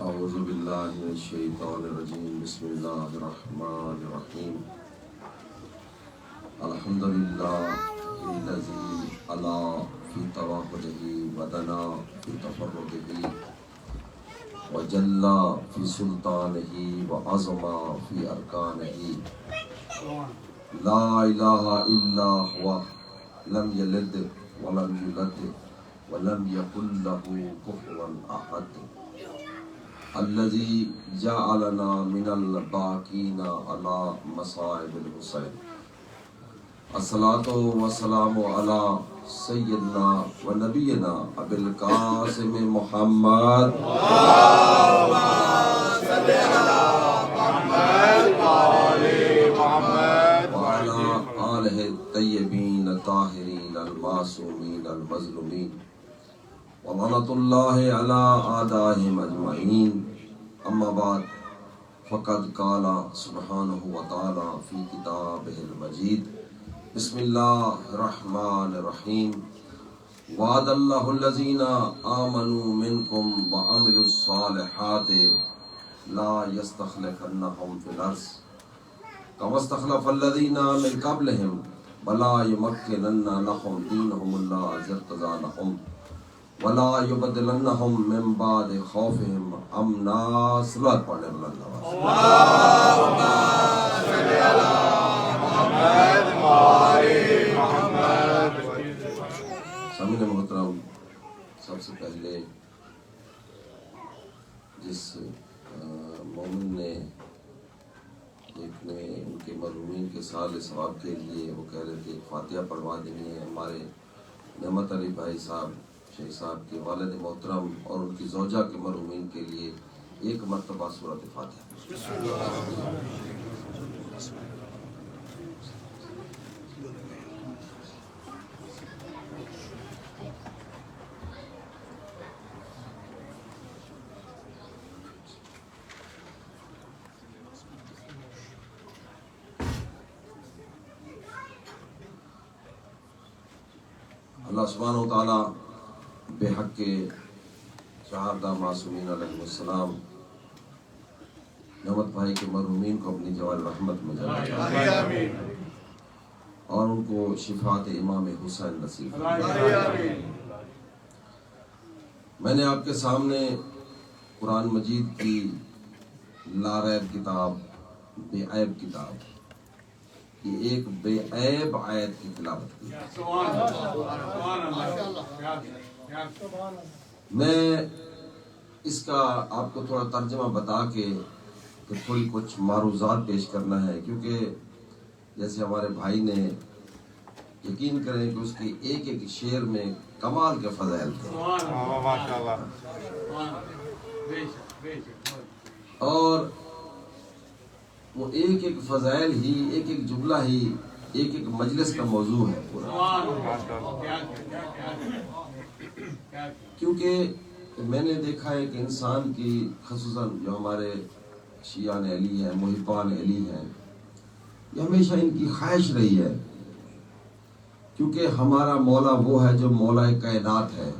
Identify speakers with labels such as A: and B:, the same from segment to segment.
A: اعوذ باللہ من الشیطان الرجیم بسم اللہ الرحمن الرحیم الحمدللہ الذی علا فی توحدہ ودنا فی تفردہ وجلا فی سلطانہ وعظم فی ارکانہ لا الہ الا ہوا لم یلد ولم یولد ولم یکن لہ کفوا احد الذي جعلنا من الباقين على مصائب الحسين الصلاة والسلام على سيدنا ونبينا أبي القاسم محمد اللهم صل على محمد وآل محمد وعلى آله الطيبين الطاهرين المعصومين المظلومين وَلَعْنَةُ اللَّهِ عَلَىٰ أَعْدَائِهِمْ أَجْمَعِينَ أَمَّا بَعْدُ فَقَدْ قَالَ سُبْحَانَهُ وَتَعَالَىٰ فِي كِتَابِهِ الْمَجِيدِ بسم اللہ الرحمن الرحیم وعد اللہ الذین آمنوا منکم وعملوا الصالحات لا يستخلفنهم في الأرض كما استخلف الذین من قبلهم ولا يمكنن لهم دینهم الذی ارتضى لهم ولا يبدلنهم من بعد خوفهم امنا صلوات پڑھنے والا اللهم صل على محمد وآل محمد. سامعین محترم، سب سے پہلے جس مومن نے ان کے مرحومین کے سال ثواب کے لیے وہ کہہ رہے تھے فاتحہ پڑھوا دینی ہے، ہمارے نعمت علی بھائی صاحب شیخ صاحب کے والد محترم اور ان کی زوجہ کے مرحومین کے لیے ایک مرتبہ سورۃ فاتحہ. اللہ سبحانہ و تعالیٰ بے حق کے شہادہ معصومین علیہ السلام نعمت بھائی کے مرحومین کو اپنی جوال رحمت میں جائے اور ان کو شفاعت امام حسین نصیب فرمائے. میں نے آپ کے سامنے قرآن مجید کی لاریب کتاب، بے عیب کتاب، یہ ایک بے عیب آیت کی تلاوت کی. میں اس کا آپ کو تھوڑا ترجمہ بتا کے تھوڑی کچھ معروضات پیش کرنا ہے، کیونکہ جیسے ہمارے بھائی نے یقین کریں کہ اس کی ایک ایک شعر میں کمال کے فضائل تھے اور وہ ایک ایک فضائل ہی، ایک ایک جملہ ہی ایک ایک مجلس کا موضوع ہے پورا. کیونکہ میں نے دیکھا ہے کہ انسان کی خصوصاً جو ہمارے شیعان علی ہیں، محبان علی ہیں، یہ ہمیشہ ان کی خواہش رہی ہے، کیونکہ ہمارا مولا وہ ہے جو مولا کائنات ہے.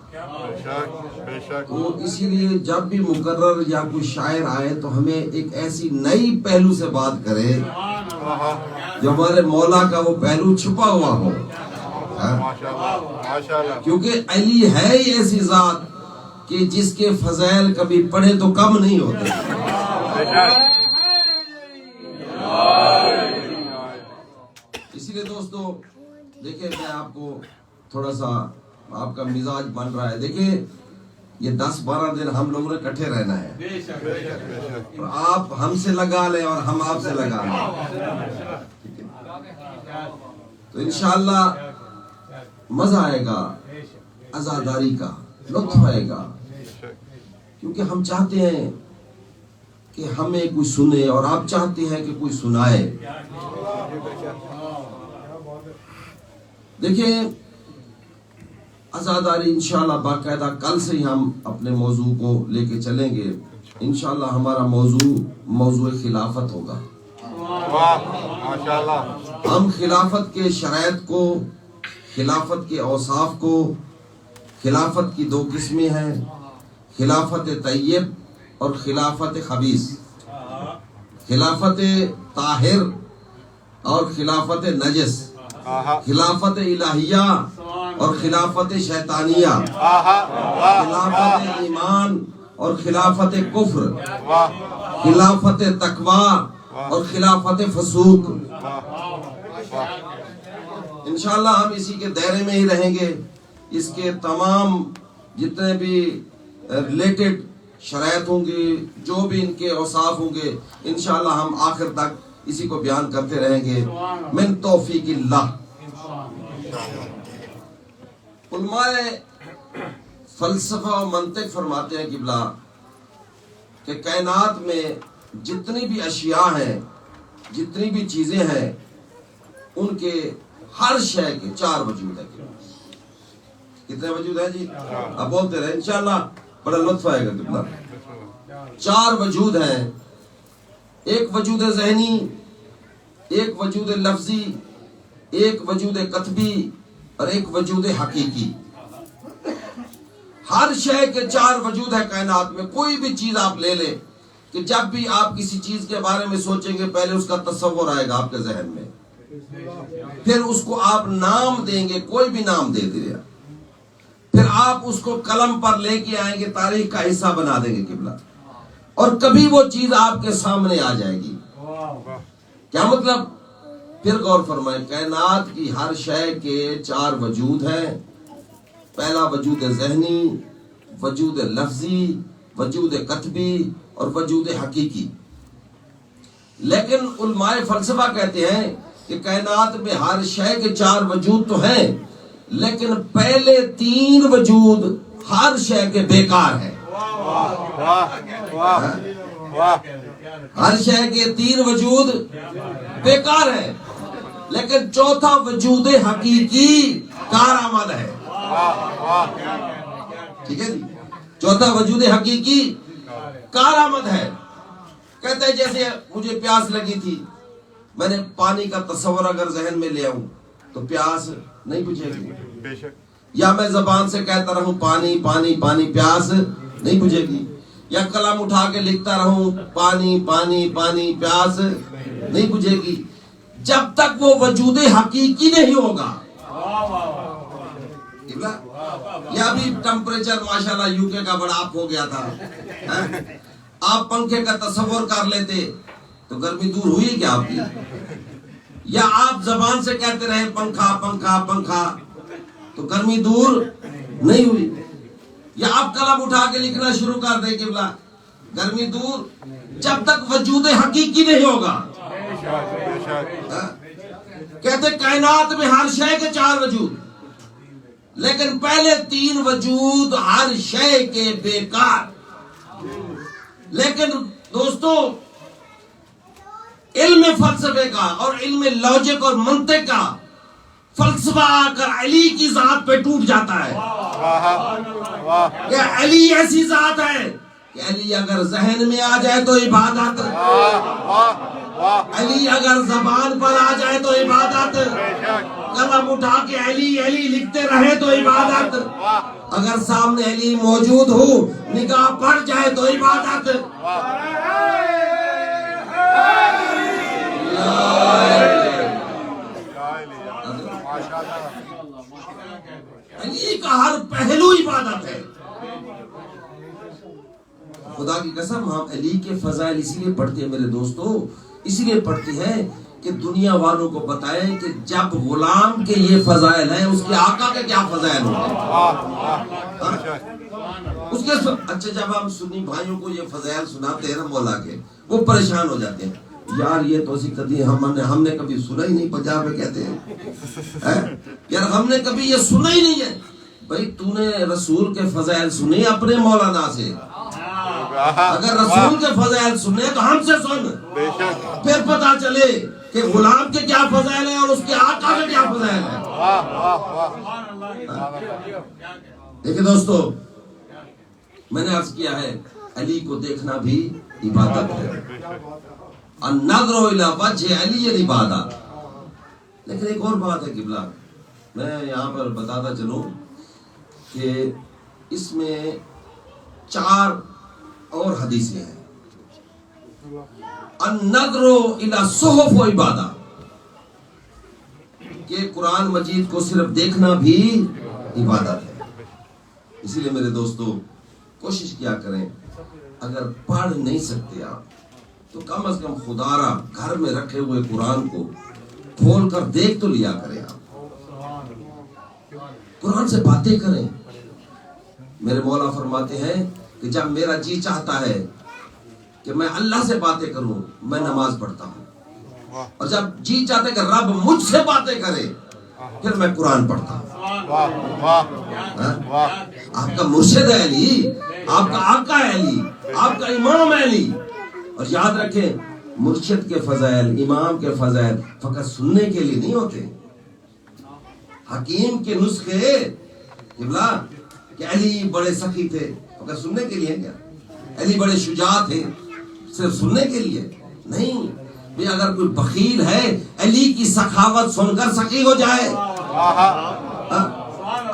A: تو اسی لیے جب بھی مقرر یا کوئی شاعر آئے تو ہمیں ایک ایسی نئی پہلو سے بات کرے جو ہمارے مولا کا وہ پہلو چھپا ہوا ہو، کیونکہ علی ہے ہی ایسی ذات کہ جس کے فضائل کبھی پڑھے تو کم نہیں ہوتے. اسی لیے دوستو دیکھیں، میں آپ کو تھوڑا سا آپ کا مزاج بن رہا ہے. دیکھیں یہ 10-12 دن ہم لوگوں نے کٹھے رہنا ہے، اور آپ ہم سے لگا لیں اور ہم آپ سے لگا لیں، تو انشاءاللہ مزہ آئے گا، عزاداری کا لطف آئے گا، کیونکہ ہم چاہتے ہیں کہ ہمیں کوئی سنے اور آپ چاہتے ہیں کہ کوئی سنائے. دیکھیں عزاداری انشاءاللہ باقاعدہ کل سے ہی ہم اپنے موضوع کو لے کے چلیں گے. انشاءاللہ ہمارا موضوع خلافت ہوگا. ہم خلافت کے شرائط کو، خلافت کے اوصاف کو، خلافت کی 2 قسمیں ہیں، خلافت طیب اور خلافت خبیث، خلافت طاہر اور خلافت نجس، خلافت الہیہ اور خلافت شیطانیہ، خلافت ایمان اور خلافت کفر، خلافت تقوی اور خلافت فسوق۔ انشاءاللہ ہم اسی کے دائرے میں ہی رہیں گے۔ اس کے تمام جتنے بھی ریلیٹڈ شرائط ہوں گی، جو بھی ان کے اوصاف ہوں گے، انشاءاللہ ہم آخر تک اسی کو بیان کرتے رہیں گے من توفیق اللہ۔ علماء فلسفہ و منطق فرماتے ہیں قبلہ کہ کائنات میں جتنی بھی اشیاء ہیں، جتنی بھی چیزیں ہیں، ان کے ہر شے کے 4 وجود ہیں۔ کتنے وجود ہیں جی؟ اب بولتے رہے، انشاءاللہ بڑا لطف آئے گا قبلہ۔ 4 وجود ہیں، ایک وجود ذہنی، ایک وجود لفظی، ایک وجود قطبی اور ایک وجود حقیقی۔ ہر شے کے 4 وجود ہے کائنات میں۔ کوئی بھی چیز آپ لے لیں کہ جب بھی آپ کسی چیز کے بارے میں سوچیں گے، پہلے اس کا تصور آئے گا آپ کے ذہن میں، پھر اس کو آپ نام دیں گے، کوئی بھی نام دے دیا، پھر آپ اس کو قلم پر لے کے آئیں گے، تاریخ کا حصہ بنا دیں گے قبلہ، اور کبھی وہ چیز آپ کے سامنے آ جائے گی۔ کیا مطلب؟ پھر غور فرمائیں، کائنات کی ہر شے کے 4 وجود ہیں۔ پہلا وجود ذہنی، وجود لفظی، وجود قطبی اور وجود حقیقی۔ لیکن علماء فلسفہ کہتے ہیں کہ کائنات میں ہر شے کے 4 وجود تو ہیں، لیکن پہلے 3 وجود ہر شے کے بیکار ہیں۔ ہر شے کے 3 وجود بیکار ہیں، لیکن چوتھا وجود حقیقی کارآمد ہے۔ ٹھیک ہے جی؟ چوتھا وجود حقیقی کارآمد ہے۔ کہتے ہیں جیسے مجھے پیاس لگی تھی، میں نے پانی کا تصور اگر ذہن میں لے آؤں تو پیاس نہیں بجھے گی، یا میں زبان سے کہتا رہوں پانی پانی پانی، پیاس نہیں بجھے گی، یا قلم اٹھا کے لکھتا رہوں پانی پانی پانی، پیاس نہیں بجھے گی، جب تک وہ وجود حقیقی نہیں ہوگا۔ یا بھی ٹمپریچر ماشاءاللہ UK کا بڑا اپ ہو گیا تھا، آپ پنکھے کا تصور کر لیتے تو گرمی دور ہوئی کیا آپ کی؟ یا آپ زبان سے کہتے رہے پنکھا پنکھا پنکھا تو گرمی دور نہیں ہوئی؟ یا آپ قلم اٹھا کے لکھنا شروع کر دیں قبلہ، گرمی دور جب تک وجود حقیقی نہیں ہوگا۔ کہتے کائنات میں ہر شے کے 4 وجود، لیکن پہلے 3 وجود ہر شے کے بیکار۔ لیکن دوستو، علم فلسفے کا اور علم لاجک اور منطق کا فلسفہ آ کر علی کی ذات پہ ٹوٹ جاتا ہے کہ علی ایسی ذات ہے کہ علی اگر ذہن میں آ جائے تو عبادت، علی اگر زبان پر آ جائے تو عبادت، قلم اٹھا کے علی علی لکھتے رہے تو عبادت، اگر سامنے علی موجود ہو نگاہ پڑ جائے تو عبادت۔ علی کا ہر پہلو عبادت ہے۔ خدا کی قسم ہم علی کے فضائل اسی لیے پڑھتے ہیں میرے دوستو، اسی لیے پڑھتے ہیں کہ دنیا والوں کو بتائیں کہ جب غلام کے یہ فضائل ہیں، اس کے آقا کے کیا فضائل ہوتے ہیں۔ اس کے اچھا، جب ہم سنی بھائیوں کو یہ فضائل سناتے ہیں نا مولا کے، وہ پریشان ہو جاتے ہیں، یار یہ تو اسی قدیم ہم نے کبھی سنا ہی نہیں، پنجاب میں کہتے ہیں یار ہم نے کبھی یہ سنا ہی نہیں ہے۔ بھائی تو نے رسول کے فضائل سنے اپنے مولانا سے، اگر رسول کے فضائل سنے تو ہم سے سن، پھر پتا چلے کہ غلام کے کیا فضائل ہیں اور اس کے آقا کے کیا فضائل ہیں۔ دیکھیں دوستو، میں نے عرض کیا ہے علی کو دیکھنا بھی عبادت ہے، النظر الی وجہ علی عبادت۔ لیکن ایک اور بات ہے قبلہ، میں یہاں پر بتاتا چلوں کہ اس میں 4 اور حدیثیں ہیں، النظر الی صحف و عبادہ، کہ قرآن مجید کو صرف دیکھنا بھی عبادت ہے۔ اسی لیے میرے دوستو کوشش کیا کریں، اگر پڑھ نہیں سکتے آپ تو کم از کم خدا را گھر میں رکھے ہوئے قرآن کو کھول کر دیکھ تو لیا کریں، آپ قرآن سے باتیں کریں۔ میرے مولا فرماتے ہیں کہ جب میرا جی چاہتا ہے کہ میں اللہ سے باتیں کروں، میں نماز پڑھتا ہوں، اور جب جی چاہتا ہے کہ رب مجھ سے باتیں کرے، پھر میں قرآن پڑھتا ہوں۔ آپ کا مرشد ہے علی، آپ کا آقا ہے علی، آپ کا امام ہے علی۔ اور یاد رکھیں، مرشد کے فضائل، امام کے فضائل فقط سننے کے لیے نہیں ہوتے۔ حکیم کے نسخے کہ علی بڑے سخی تھے، فقط سننے کے لیے کیا؟ علی بڑے شجاع تھے، صرف سننے کے لیے نہیں۔ بھی اگر کوئی بخیل ہے، علی کی سخاوت سن کر سخی ہو جائے۔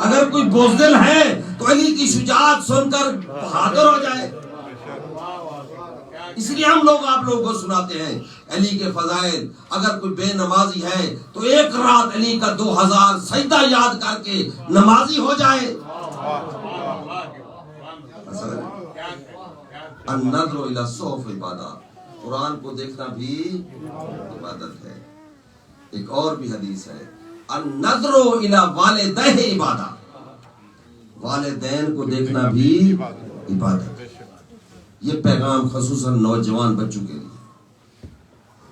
A: اگر کوئی بزدل ہے تو علی کی شجاعت سن کر بہادر ہو جائے۔ اس لیے ہم لوگ آپ لوگوں کو سناتے ہیں علی کے فضائل۔ اگر کوئی بے نمازی ہے تو ایک رات علی کا 2000 سجدہ یاد کر کے نمازی ہو جائے۔ النظر الی الصحف عبادہ، قرآن کو دیکھنا بھی عبادت ہے۔ ایک اور بھی حدیث ہے، النظر الی والدہ عبادہ، والدین کو دیکھنا بھی عبادت۔ یہ پیغام خصوصاً نوجوان بچوں کے لیے،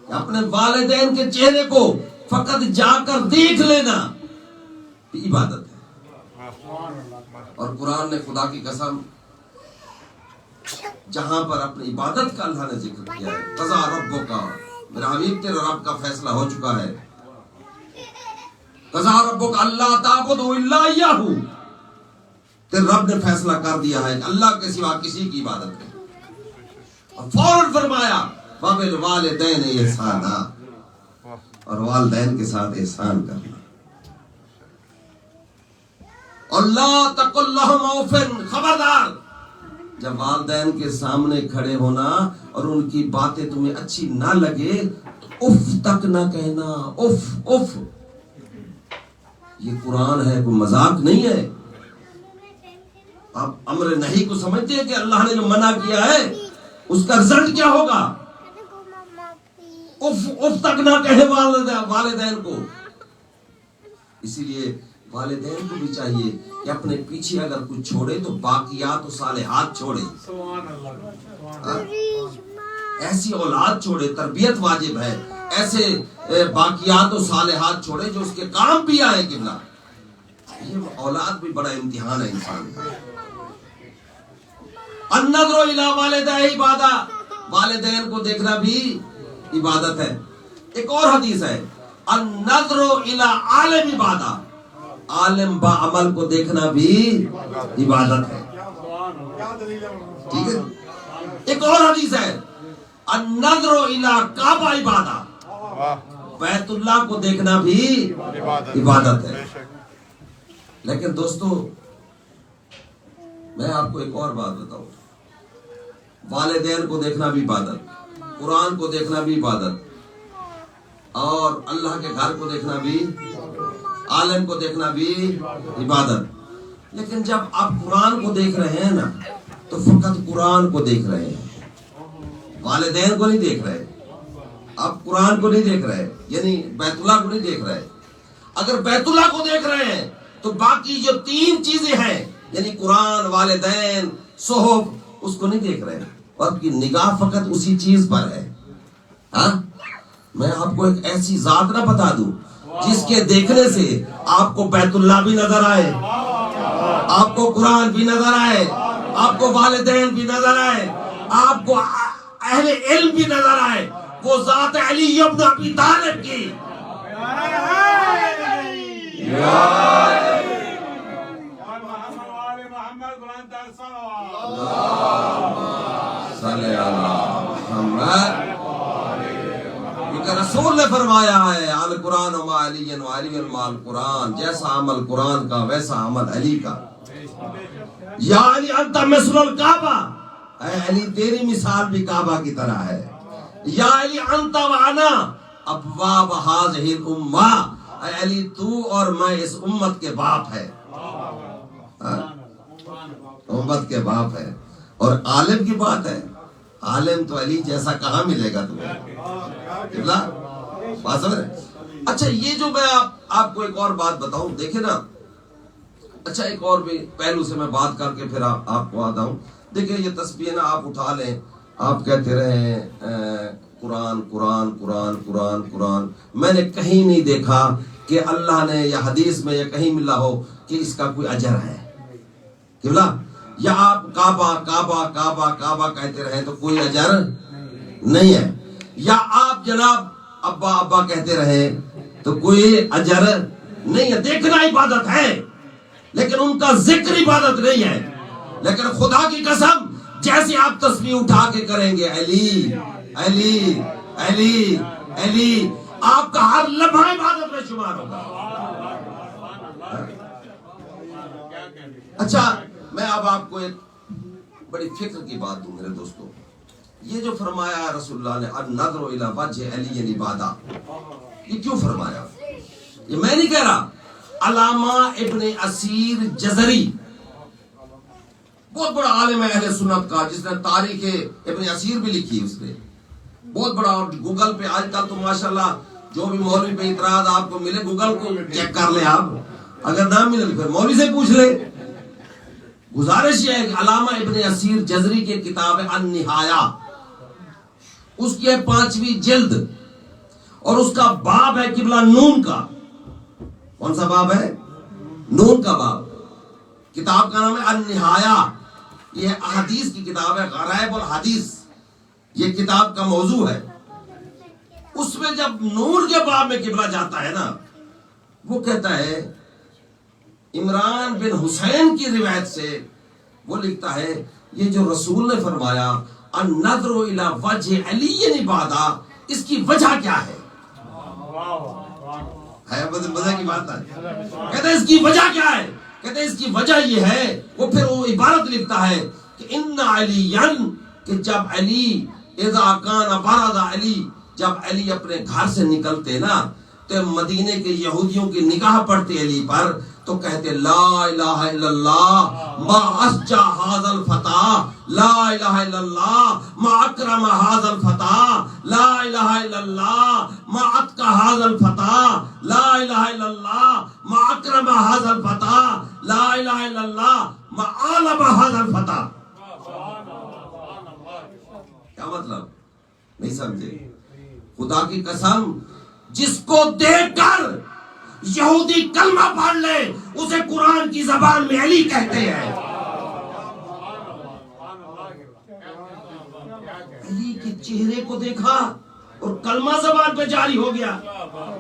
A: کہ اپنے والدین کے چہرے کو فقط جا کر دیکھ لینا بھی عبادت ہے۔ اور قرآن نے خدا کی قسم جہاں پر اپنی عبادت کا اللہ نے ذکر کیا ہے، قضا ربک، میرا حبیب تیرے رب کا فیصلہ ہو چکا ہے، قضا ربک اللہ تعبدوا الا ایاہ، تیرے رب نے فیصلہ کر دیا ہے کہ اللہ کے سوا کسی کی عبادت نہیں۔ اور فوراً فرمایا وبالوالدین احسانا، اور والدین کے ساتھ احسان کرنا۔ اور لا تقل لہم اف، خبردار جب والدین کے سامنے کھڑے ہونا اور ان کی باتیں تمہیں اچھی نہ لگے تو اف تک نہ کہنا، اف اف۔ یہ قرآن ہے، کوئی مذاق نہیں ہے۔ آپ امر نہیں کو سمجھتے ہیں کہ اللہ نے جو منع کیا ہے اس کا رزلٹ کیا ہوگا؟ اف اف تک نہ کہے والدین کو۔ اسی لیے والدین کو بھی چاہیے کہ اپنے پیچھے اگر کچھ چھوڑے تو باقیات و صالحات چھوڑے، ایسی اولاد چھوڑے، تربیت واجب ہے، ایسے باقیات و صالحات چھوڑے جو اس کے کام بھی آئے۔ قبلہ، یہ اولاد بھی بڑا امتحان ہے انسان کا۔ النظر الی والدہ عبادہ، والدین کو دیکھنا بھی عبادت ہے۔ ایک اور حدیث ہے، النظر الی عالم عبادہ، عالم با عمل کو دیکھنا بھی عبادت ہے۔ ٹھیک ہے۔ ایک اور حدیث ہے، النظر الی کعبہ عبادہ، بیت اللہ کو دیکھنا بھی عبادت ہے۔ لیکن دوستو میں آپ کو ایک اور بات بتاؤں، والدین کو دیکھنا بھی عبادت، قرآن کو دیکھنا بھی عبادت، اور اللہ کے گھر کو دیکھنا بھی، عالم کو دیکھنا بھی عبادت۔ لیکن جب آپ قرآن کو دیکھ رہے ہیں نا تو فقط قرآن کو دیکھ رہے ہیں، والدین کو نہیں دیکھ رہے، آپ قرآن کو نہیں دیکھ رہے، یعنی بیت اللہ کو نہیں دیکھ رہے۔ اگر بیت اللہ کو دیکھ رہے ہیں تو باقی جو 3 چیزیں ہیں، یعنی قرآن، والدین، صحف، اس کو نہیں دیکھ رہے، اور آپ کی نگاہ فقط اسی چیز پر ہے۔ ہاں، میں آپ کو ایک ایسی ذات نہ بتا دوں جس کے دیکھنے سے آپ کو بیت اللہ بھی نظر آئے، آپ کو قرآن بھی نظر آئے، آپ کو والدین بھی نظر آئے، آپ کو اہل علم بھی نظر آئے، وہ ذات علی ابن ابی طالب کی۔ کیونکہ رسول نے فرمایا ہے القرآن مع علی و علی مع القرآن، جیسا عمل قرآن کا ویسا عمل علی کا۔ یا علی انت مثل الکعبہ، اے علی تیری مثال بھی کعبہ کی طرح ہے. یا علی انت و انا ابواب هذه الامہ، اے علی تو اور میں اس امت کے باپ ہے. امت کے باپ ہے. اور عالم کی بات ہے، عالم تو علی جیسا کہاں ملے گا تمہیں؟ بات سمجھ رہے؟ اچھا یہ جو میں آپ کو ایک اور بات بتاؤں، دیکھیں نا، اچھا ایک اور بھی پہلو سے میں بات کر کے پھر آپ کو آتا ہوں. دیکھیں یہ تسبیح نا آپ اٹھا لیں، آپ کہتے رہیں قرآن قرآن قرآن قرآن قرآن. میں نے کہیں نہیں دیکھا کہ اللہ نے یا حدیث میں یا کہیں ملا ہو کہ اس کا کوئی اجر ہے. قبلہ یا آپ کعبہ کعبہ کعبہ کعبہ کہتے رہیں تو کوئی اجر نہیں ہے، یا آپ جناب ابا ابا کہتے رہیں تو کوئی اجر نہیں ہے. دیکھنا عبادت ہے لیکن ان کا ذکر عبادت نہیں ہے. لیکن خدا کی قسم جیسے آپ تسبیح اٹھا کے کریں گے علی علی علی علی، آپ کا ہر لمحہ عبادت میں شمار ہوگا. اچھا میں اب آپ کو ایک بڑی فکر کی بات دوں میرے دوستو. یہ جو فرمایا رسول اللہ نے النظر الی وجہ علی عبادہ، یہ کیوں فرمایا؟ یہ میں نہیں کہہ رہا. علامہ ابن اسیر جزری بہت بڑا عالم ہے اہل سنت کا، جس نے تاریخ ابن اسیر بھی لکھی اس نے، بہت بڑا. اور گوگل پہ آج کل تو ماشاءاللہ جو بھی مولوی پہ اعتراض آپ کو ملے گوگل کو چیک کر لیں آپ، اگر نہ ملے پھر مولوی سے پوچھ لیں. گزارش یہ ہے کہ علامہ ابن اسیر جزری کی کتاب ہے النہایہ، اس کی ہے 5ویں جلد، اور اس کا باب ہے قبلہ نون کا. کون سا باب ہے؟ نون کا باب. کتاب کا نام ہے النہایہ. یہ احادیث کی کتاب ہے، غرائب الحدیث یہ کتاب کا موضوع ہے. اس میں جب نون کے باب میں قبلہ جاتا ہے نا، وہ کہتا ہے عمران بن حسین کی روایت سے وہ لکھتا ہے یہ جو رسول نے فرمایا النظر الی وجہ علی عبادہ، اس کی وجہ کیا ہے؟ مزے کی بات ہے. کہتے ہیں اس کی وجہ کیا ہے؟ کہتے ہیں اس کی وجہ یہ ہے، وہ پھر وہ عبارت لکھتا ہے کہ ان علی، کہ جب علی اذا کان برز علی، جب علی اپنے گھر سے نکلتے نا تو مدینے کے یہودیوں کی نگاہ پڑتے علی پر تو کہتے لا الہ الا اللہ ما اسجا ھذا الفتى، لا الہ الا اللہ ما اکرم ھذا الفتى، لا الہ الا اللہ ما اتقى ھذا الفتى، لا الہ الا اللہ ما اکرم ھذا الفتى، لا الہ الا اللہ ما عالم ھذا الفتى. کیا مطلب؟ نہیں سمجھے؟ خدا کی قسم جس کو دیکھ کر یہودی کلمہ پڑھ لے اسے قرآن کی زبان میں علی کہتے ہیں. علی کے چہرے کو دیکھا اور کلمہ زبان پہ جاری ہو گیا.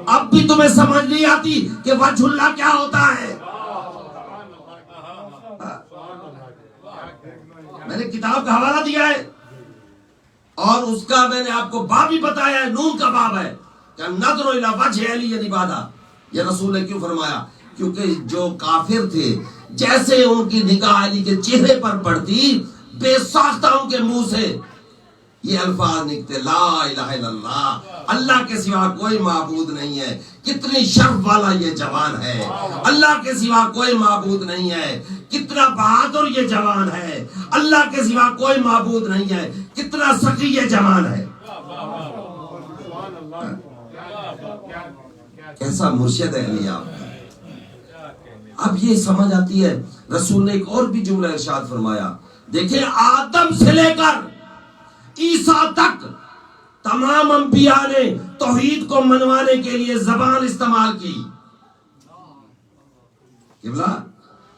A: اب بھی تمہیں سمجھ نہیں آتی کہ وجہ اللہ کیا ہوتا ہے؟ میں نے کتاب کا حوالہ دیا ہے اور اس کا میں نے آپ کو باب بھی بتایا ہے، نون کا باب ہے کہ نظر الی وجہ علی عبادہ. یہ رسول نے کیوں فرمایا؟ کیونکہ جو کافر تھے جیسے ان کی نگاہ علی کے چہرے پر پڑتی بے ساختہ ان کے منہ سے یہ الفاظ نکلتے لا الہ الا اللہ، اللہ کے سوا کوئی معبود نہیں ہے. کتنی شرف والا یہ جوان ہے، اللہ کے سوا کوئی معبود نہیں ہے. کتنا بہادر یہ جوان ہے، اللہ کے سوا کوئی معبود نہیں ہے. کتنا سخی یہ جوان ہے. کیسا مرشد ہے علی آپ. اب یہ سمجھ آتی ہے. رسول نے ایک اور بھی جملہ ارشاد فرمایا، دیکھیں آدم سے لے کر عیسیٰ تک تمام انبیاء نے توحید کو منوانے کے لیے زبان استعمال کی.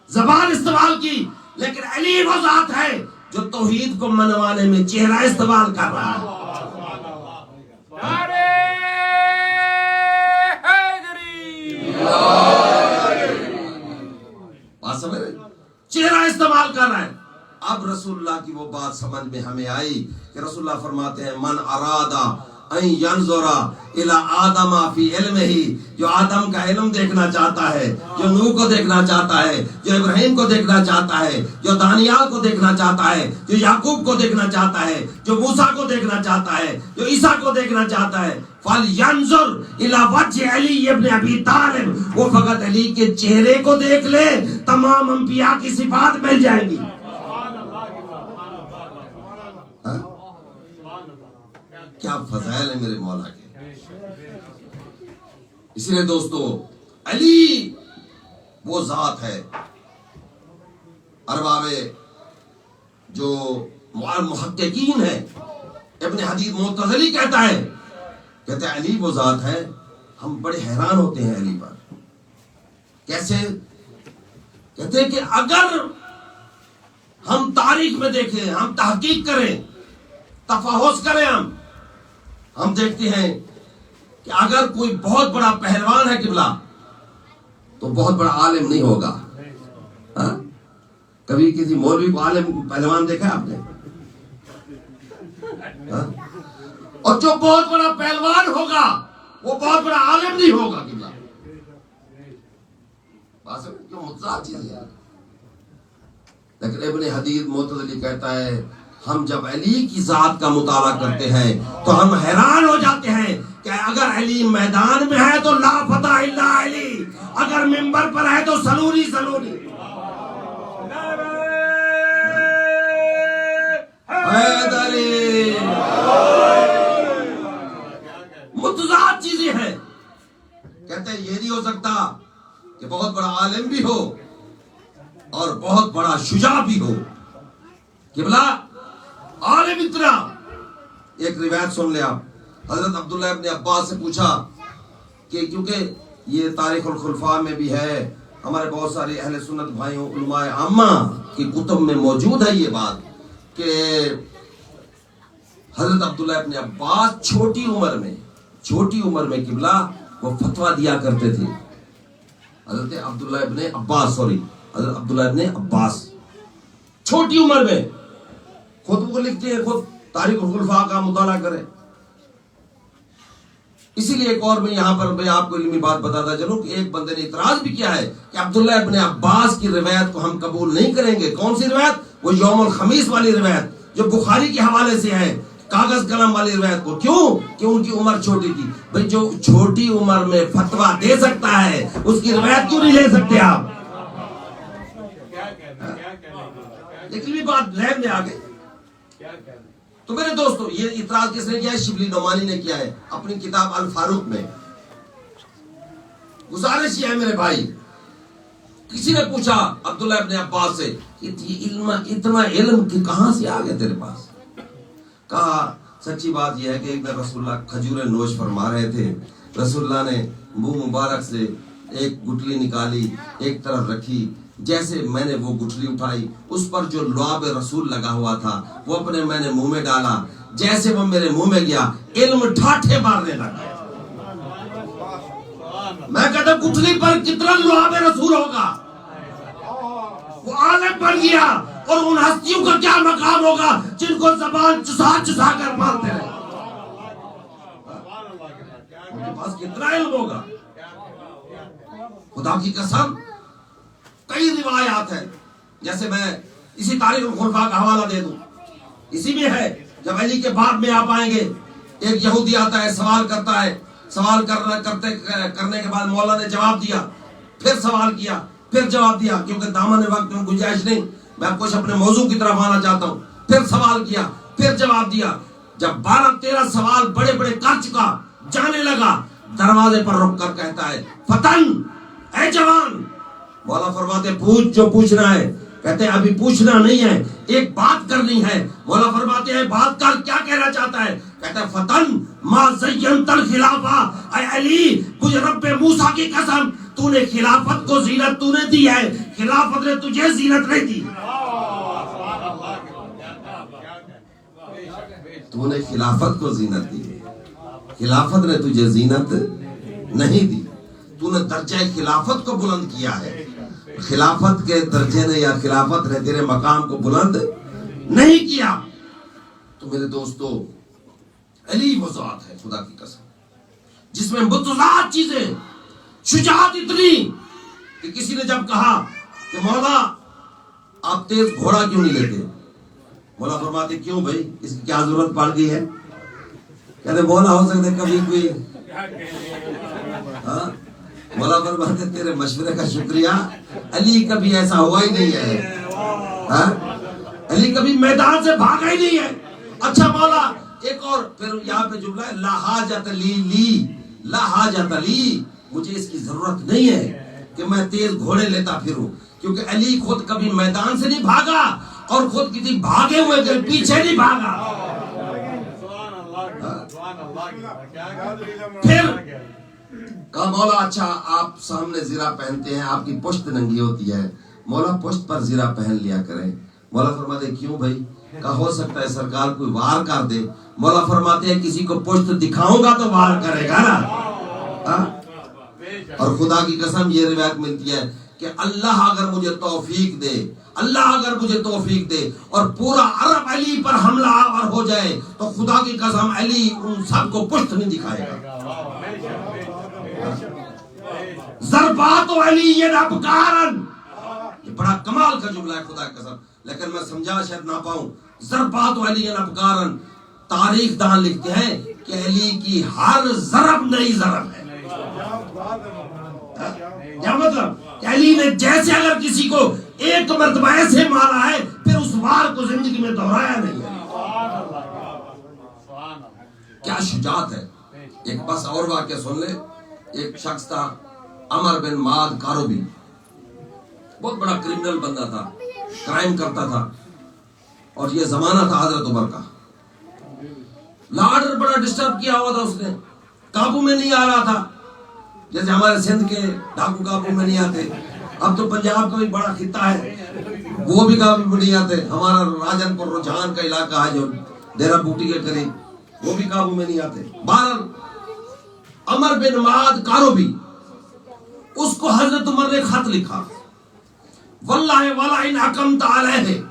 A: زبان استعمال کی، لیکن علی وہ ذات ہے جو توحید کو منوانے میں چہرہ استعمال کر رہا ہے. چہرہ استعمال کر رہا ہے. اب رسول اللہ کی وہ بات سمجھ میں ہمیں آئی کہ رسول اللہ فرماتے ہیں من ارادہ ان ینظر الی آدم فی علمہ، جو آدم کا علم دیکھنا چاہتا ہے، جو نوح کو دیکھنا چاہتا ہے، جو ابراہیم کو دیکھنا چاہتا ہے، جو دانیال کو دیکھنا چاہتا ہے، جو یعقوب کو دیکھنا چاہتا ہے، جو موسیٰ کو دیکھنا چاہتا ہے، جو عیسیٰ کو دیکھنا چاہتا ہے، فَلْيَنظُرْ إِلَى وَجْهِ عَلِيِّ بْنِ أَبِي طالب، وہ فقط علی کے چہرے کو دیکھ لے، تمام انبیاء کی صفات مل جائیں گی۔ کیا فضائل ہے میرے مولا کے۔ اس لیے دوستو، علی وہ ذات ہے، ارباب جو محققین ہے، ابن حدید معتزلی کہتا ہے علی وہ ذات ہے، ہم بڑے حیران ہوتے ہیں علی پر۔ کیسے؟ کہتے ہیں کہ اگر ہم تاریخ میں دیکھیں، ہم تحقیق کریں، تفحص کریں، ہم دیکھتے ہیں کہ اگر کوئی بہت بڑا پہلوان ہے قبلہ تو بہت بڑا عالم نہیں ہوگا۔ کبھی کسی مولوی کو عالم پہلوان دیکھا آپ نے؟ اور جو بہت بڑا پہلوان ہوگا وہ بہت بڑا عالم نہیں ہوگا قبلہ۔ جو متضاد چیز ہے، لیکن ابن حدید معتزلی کہتا ہے ہم جب علی کی ذات کا مطالعہ کرتے ہیں تو ہم حیران ہو جاتے ہیں کہ اگر علی میدان میں ہے تو لا فتح الا علی، اگر منبر پر ہے تو سلونی سلونی۔ متضاد چیزیں ہیں۔ کہتے ہیں یہ نہیں ہو سکتا کہ بہت بڑا عالم بھی ہو اور بہت بڑا شجاع بھی ہو۔ قبلہ عالم اتنا۔ ایک روایت سن لے آپ، حضرت عبداللہ ابن عباس سے پوچھا کہ کیونکہ یہ تاریخ الخلفاء میں بھی ہے، ہمارے بہت سارے اہل سنت بھائیوں علماء عامہ کی کتب میں موجود ہے یہ بات کہ حضرت عبداللہ ابن عباس چھوٹی عمر میں قبلہ وہ فتویٰ دیا کرتے تھے۔ حضرت عبداللہ ابن عباس چھوٹی عمر میں، خود وہ لکھتے ہیں، خود تاریخ الخلفاء کا مطالعہ کریں۔ اسی لیے ایک اور میں یہاں پر میں آپ کو علمی بات بتاتا چلوں کہ ایک بندے نے اعتراض بھی کیا ہے کہ عبداللہ ابن عباس کی روایت کو ہم قبول نہیں کریں گے۔ کون سی روایت؟ وہ یوم الخمیس والی روایت جو بخاری کے حوالے سے ہے، کاغذ قلم والی روایت کو۔ کیوں؟ کہ ان کی عمر چھوٹی تھی۔ بھئی جو چھوٹی عمر میں فتویٰ دے سکتا ہے اس کی روایت کیوں نہیں لے سکتے آپ؟ لیکن بھی بات ذہن میں آ گئی۔ تو میرے دوستو، یہ اعتراض کس نے کیا ہے؟ شبلی نعمانی نے کیا ہے اپنی کتاب الفاروق میں۔ گزارش یہ ہے میرے بھائی، کسی نے پوچھا عبداللہ ابن عباس سے کہ اتنا علم کہ کہاں سے آ گیا تیرے پاس؟ کہا سچی بات یہ ہے کہ ایک دن رسول اللہ کھجوریں نوش فرما رہے تھے، رسول اللہ نے منہ مبارک سے ایک گٹلی نکالی، ایک طرف رکھی، جیسے میں نے وہ گٹھلی اٹھائی اس پر جو لعاب رسول لگا ہوا تھا وہ میں نے منہ میں ڈالا، جیسے وہ میرے منہ میں گیا علم ٹھاٹھے مارنے لگا۔ میں کہتا گٹھلی پر کتنا لعاب رسول ہوگا، وہ عالم بن گیا، اور ان ہستیوں کا کیا مقام ہوگا جن کو زبان چسا چسا کر مارتے رہے۔ ان کے پاس کتنا علم ہوگا، خدا کی قسم۔ کئی روایات ہیں، جیسے میں اسی تاریخ الخلفاء کا حوالہ دے دوں، اسی میں ہے جب علی کے بعد میں آپ آئیں گے، ایک یہودی آتا ہے، سوال کرتا ہے، سوال کرنے کے بعد مولا نے جواب دیا، پھر سوال کیا، پھر جواب دیا، کیونکہ دامن وقت میں گنجائش نہیں، میں کچھ اپنے موضوع کی طرف آنا چاہتا ہوں۔ پھر سوال کیا، پھر جواب دیا، جب 12-13 سوال بڑے بڑے کر چکا، جانے لگا، دروازے پر رک کر کہتا ہے فتن، اے جوان۔ مولا فرماتے پوچھ جو پوچھنا ہے، کہتے ہیں ابھی پوچھنا نہیں ہے، ایک بات کرنی ہے۔ مولا فرماتے ہیں بات کر، کیا کہنا چاہتا ہے؟ کہتا ہے فتن ما زینت الخلافہ، اے علی مجھے رب موسیٰ کی قسم تو نے خلافت کو زینت تو نے دی ہے، خلافت نے تجھے زینت نہیں دی۔ تو نے خلافت کو زینت دی ہے، خلافت نے تجھے زینت نہیں دی۔ تو نے درجہ خلافت کو بلند کیا ہے، خلافت کے درجے نے یا خلافت نے تیرے مقام کو بلند نہیں کیا۔ تو میرے دوستو، علی وہ ذات ہے خدا کی قسم جس میں متضاد چیزیں، شجاعت اتنی کہ کسی نے جب کہا کہ مولا آپ تیز گھوڑا کیوں نہیں لیتے، مولا فرماتے کیوں بھائی، اس کی کیا ضرورت پڑ گئی ہے؟ کہتے مولا ہو سکتے کبھی کوئی، ہاں مولا فرماتے تیرے مشورے کا شکریہ، علی کبھی ایسا ہوا ہی نہیں ہے، ہاں علی کبھی میدان سے بھاگا ہی نہیں ہے۔ اچھا مولا ایک اور پھر یہاں پہ جملہ ہے لا حاجت لی لا حاجت لی، مجھے اس کی ضرورت نہیں ہے کہ میں تیز گھوڑے لیتا پھروں، کیونکہ علی خود کبھی میدان سے نہیں بھاگا اور خود کسی بھاگے ہوئے کے پیچھے نہیں بھاگا۔ پھر کہا مولا اچھا آپ سامنے زرہ پہنتے ہیں، آپ کی پشت ننگی ہوتی ہے، مولا پشت پر زرہ پہن لیا کریں۔ مولا فرماتے کیوں بھائی؟ کہا ہو سکتا ہے سرکار کوئی وار کر دے۔ مولا فرماتے ہیں کسی کو پشت دکھاؤں گا تو وار کرے گا نا۔ اور خدا کی قسم یہ روایت ملتی ہے کہ اللہ اگر مجھے توفیق دے، اللہ اگر مجھے توفیق دے اور پورا عرب علی پر حملہ آور ہو جائے تو خدا کی قسم علی ان سب کو پشت نہیں دکھائے گا۔ ضربات علی ابکارن، یہ بڑا کمال کا جملہ ہے خدا کی قسم، لیکن میں سمجھا شاید نہ پاؤں۔ ضربات علی ابکارن، تاریخ دان لکھتے ہیں کہ علی کی ہر ضرب نئی ضرب ہے۔ کیا مطلب؟ کہ علی نے جیسے اگر کسی کو ایک مرتبہ ایسے مارا ہے پھر اس وار کو زندگی میں دہرایا نہیں ہے۔ کیا شجاعت ہے۔ ایک بس اور واقعہ سن لے۔ ایک شخص تھا عمر بن معاد کاروبی، بہت بڑا کرمنل بندہ تھا، کرائم کرتا تھا، اور یہ زمانہ تھا حضرت عمر کا۔ لارڈر بڑا ڈسٹرب کیا ہوا تھا، اس نے قابو میں نہیں آ رہا تھا، جیسے ہمارے سندھ کے ڈاکو قابو میں نہیں آتے، اب تو پنجاب کا بھی بڑا خطہ ہے وہ بھی قابو میں نہیں آتے، ہمارا راجن پور رجحان کا علاقہ ہے جو ڈیرہ بوٹی کے قریب، وہ بھی قابو میں نہیں آتے۔ بہرحال عمر بن معاد کاروبی، اس کو حضرت عمر نے خط لکھا، واللہ ولا ان حکمت علیہ۔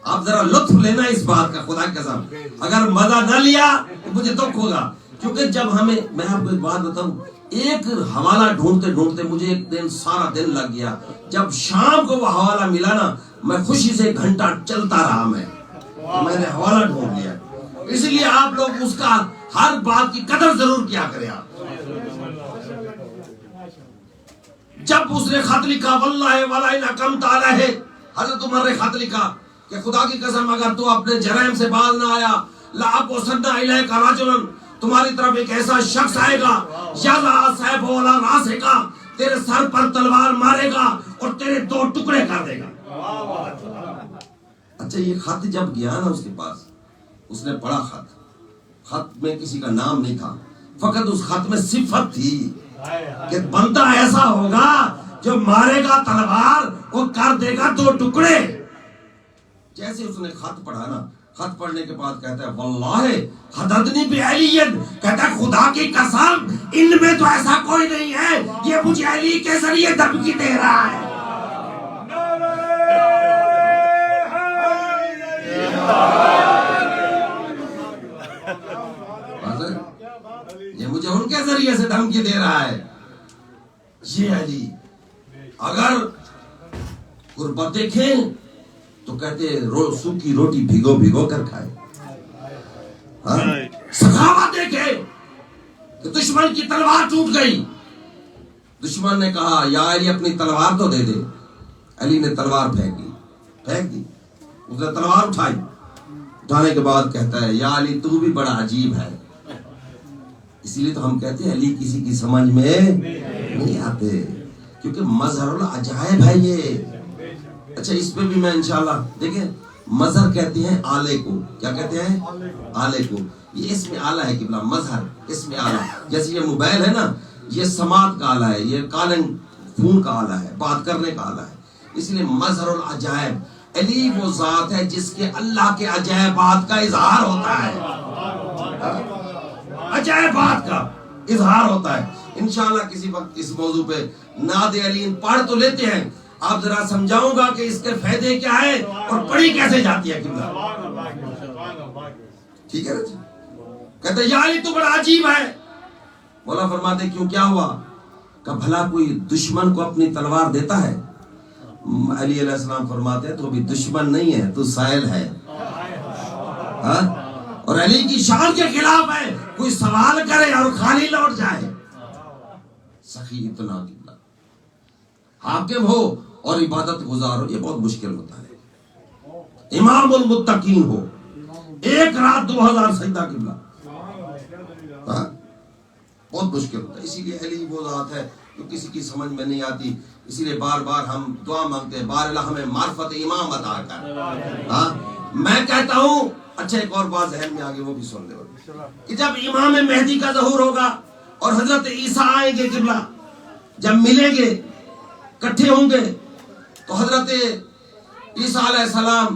A: آپ ذرا لطف لینا اس بات کا خدا کے ساتھ، اگر مزہ نہ لیا تو مجھے دکھ ہوگا، کیونکہ جب ہمیں، میں آپ کو ایک بات بتاؤں، ایک حوالہ ڈھونڈتے ڈھونڈتے مجھے ایک دن سارا دن لگ گیا، جب شام کو وہ حوالہ ملا نا میں خوشی سے گھنٹہ چلتا رہا، میں نے حوالہ ڈھونڈ لیا۔ اس لیے آپ لوگ اس کا ہر بات کی قدر ضرور کیا کریں۔ آپ جب اس نے خط لکھا واللہ ولا ان حکمت علیہ، حضرت عمر نے خط لکھا کہ خدا کی قسم اگر تو اپنے جرائم سے باز نہ آیا، لأبعثن الیک رجلا، تمہاری طرف ایک ایسا شخص آئے گا، یضع سیفہ علی راسک، تیرے سر پر تلوار مارے گا اور تیرے دو ٹکڑے کر دے گا۔ اچھا یہ خط جب گیا نا اس کے پاس، اس نے پڑھا خط میں کسی کا نام نہیں تھا، فقط اس خط میں صفت تھی کہ بندہ ایسا ہوگا جو مارے گا تلوار، وہ کر دے گا دو ٹکڑے۔ جیسے اس نے خط پڑھا نا، خط پڑھنے کے بعد کہتا ہے واللہ حددنی بعلی، کہتا ہے خدا کی قسم ان میں تو ایسا کوئی نہیں ہے، یہ مجھے علی کے ذریعے دھمکی دے رہا ہے۔ یہ مجھے ان کے ذریعے سے دھمکی دے رہا ہے۔ یہ علی اگر غربت دیکھیں تو کہتے سوکھی روٹی بھگو بھگو کر کھائے، سخاوت دیکھے کہ دشمن کی تلوار ٹوٹ گئی، دشمن نے کہا یا علی اپنی تلوار تو دے دے، علی نے تلوار پھینک دی، اس نے تلوار اٹھائی، اٹھانے کے بعد کہتا ہے یا علی تو بھی بڑا عجیب ہے۔ اسی لیے تو ہم کہتے ہیں علی کسی کی سمجھ میں نہیں آتے، کیونکہ مظہر العجائب ہے یہ۔ اچھا اس پہ بھی میں انشاءاللہ، دیکھیں مظہر کہتے ہیں آلے کو، کیا کہتے ہیں؟ آلے کو۔ یہ اسم آلہ ہے قبلہ، مظہر اسم آلہ، جیسے یہ موبائل ہے نا، یہ سماعت کا آلہ ہے، یہ کالنگ فون کا آلہ ہے، بات کرنے کا آلہ ہے، اس لیے مظہر العجائب، علی وہ ذات ہے جس کے اللہ کے عجائبات کا اظہار ہوتا ہے، عجائبات کا اظہار ہوتا ہے۔ انشاءاللہ کسی وقت اس موضوع پہ نعت علی پڑھ تو لیتے ہیں، آپ ذرا سمجھاؤں گا کہ اس کے فائدے کیا ہیں اور پڑھی کیسے جاتی ہے قبلہ، ٹھیک ہے نا جی؟ کہتے یا علی تو بڑا عجیب ہے. مولا فرماتے کیوں کیا ہوا؟ کہ بھلا کوئی دشمن کو اپنی تلوار دیتا ہے؟ علی علیہ السلام فرماتے ہیں تو بھی دشمن نہیں ہے، تو سائل ہے. ہاں؟ اور علی کی شان کے خلاف ہے کوئی سوال کرے اور خالی لوٹ جائے. سخی اتنا قبلہ حاکم ہو اور عبادت گزار ہو، یہ بہت مشکل ہوتا ہے. امام المتقین ہو، ایک رات 2000 سجدہ قبلہ، بہت مشکل ہوتا ہے. اسی لیے علی وہ ذات ہے جو کسی کی سمجھ میں نہیں آتی. اسی لیے بار بار ہم دعا مانگتے ہیں، بار اللہ ہمیں معرفت امام عطا کر. میں کہتا ہوں، اچھا ایک اور بات ذہن میں آگے وہ بھی سن لے کہ جب امام مہدی کا ظہور ہوگا اور حضرت عیسیٰ آئیں گے قبلہ، جب ملیں گے کٹھے ہوں گے تو حضرت عیسیٰ علیہ السلام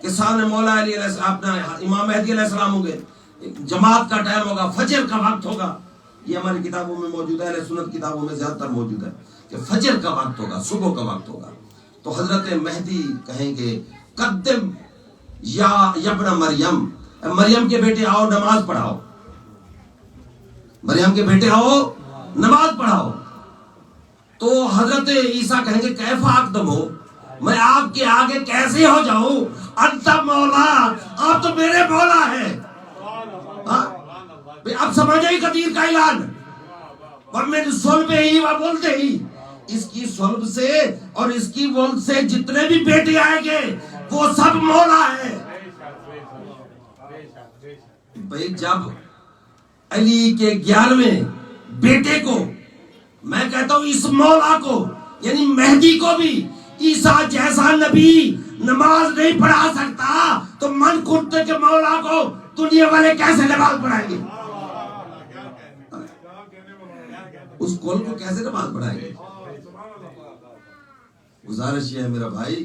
A: کے سامنے مولا علی علیہ السلام اپنا امام مہدی علیہ السلام ہوں گے. جماعت کا ٹائم ہوگا، فجر کا وقت ہوگا. یہ ہماری کتابوں میں موجود ہے، اہل سنت کتابوں میں زیادہ تر موجود ہے کہ فجر کا وقت ہوگا، صبح کا وقت ہوگا. تو حضرت مہدی کہیں گے قدم یا ابن مریم، مریم کے بیٹے آؤ نماز پڑھاؤ، مریم کے بیٹے آؤ نماز پڑھاؤ. تو حضرت عیسیٰ کہیں گے کیف اقدم ہو، میں آپ کے آگے کیسے ہو جاؤں؟ انت مولا، آپ تو میرے مولا ہے. اب سمجھے ہی قدیر کا اعلان، وَمِن صُلْبِهِ و وَلْدِهِ، اس کی صلب سے اور اس کی ولد سے جتنے بھی بیٹے آئیں گے وہ سب مولا ہے. بھئی جب علی کے 11ویں بیٹے کو، میں کہتا ہوں اس مولا کو یعنی مہدی کو بھی عیسیٰ جیسا نبی نماز نہیں پڑھا سکتا تو من کرتے کے مولا کو دنیا والے کیسے نماز پڑھائیں گے؟ اس کول کو کیسے نماز پڑھائیں گے؟ گزارش یہ ہے میرا بھائی،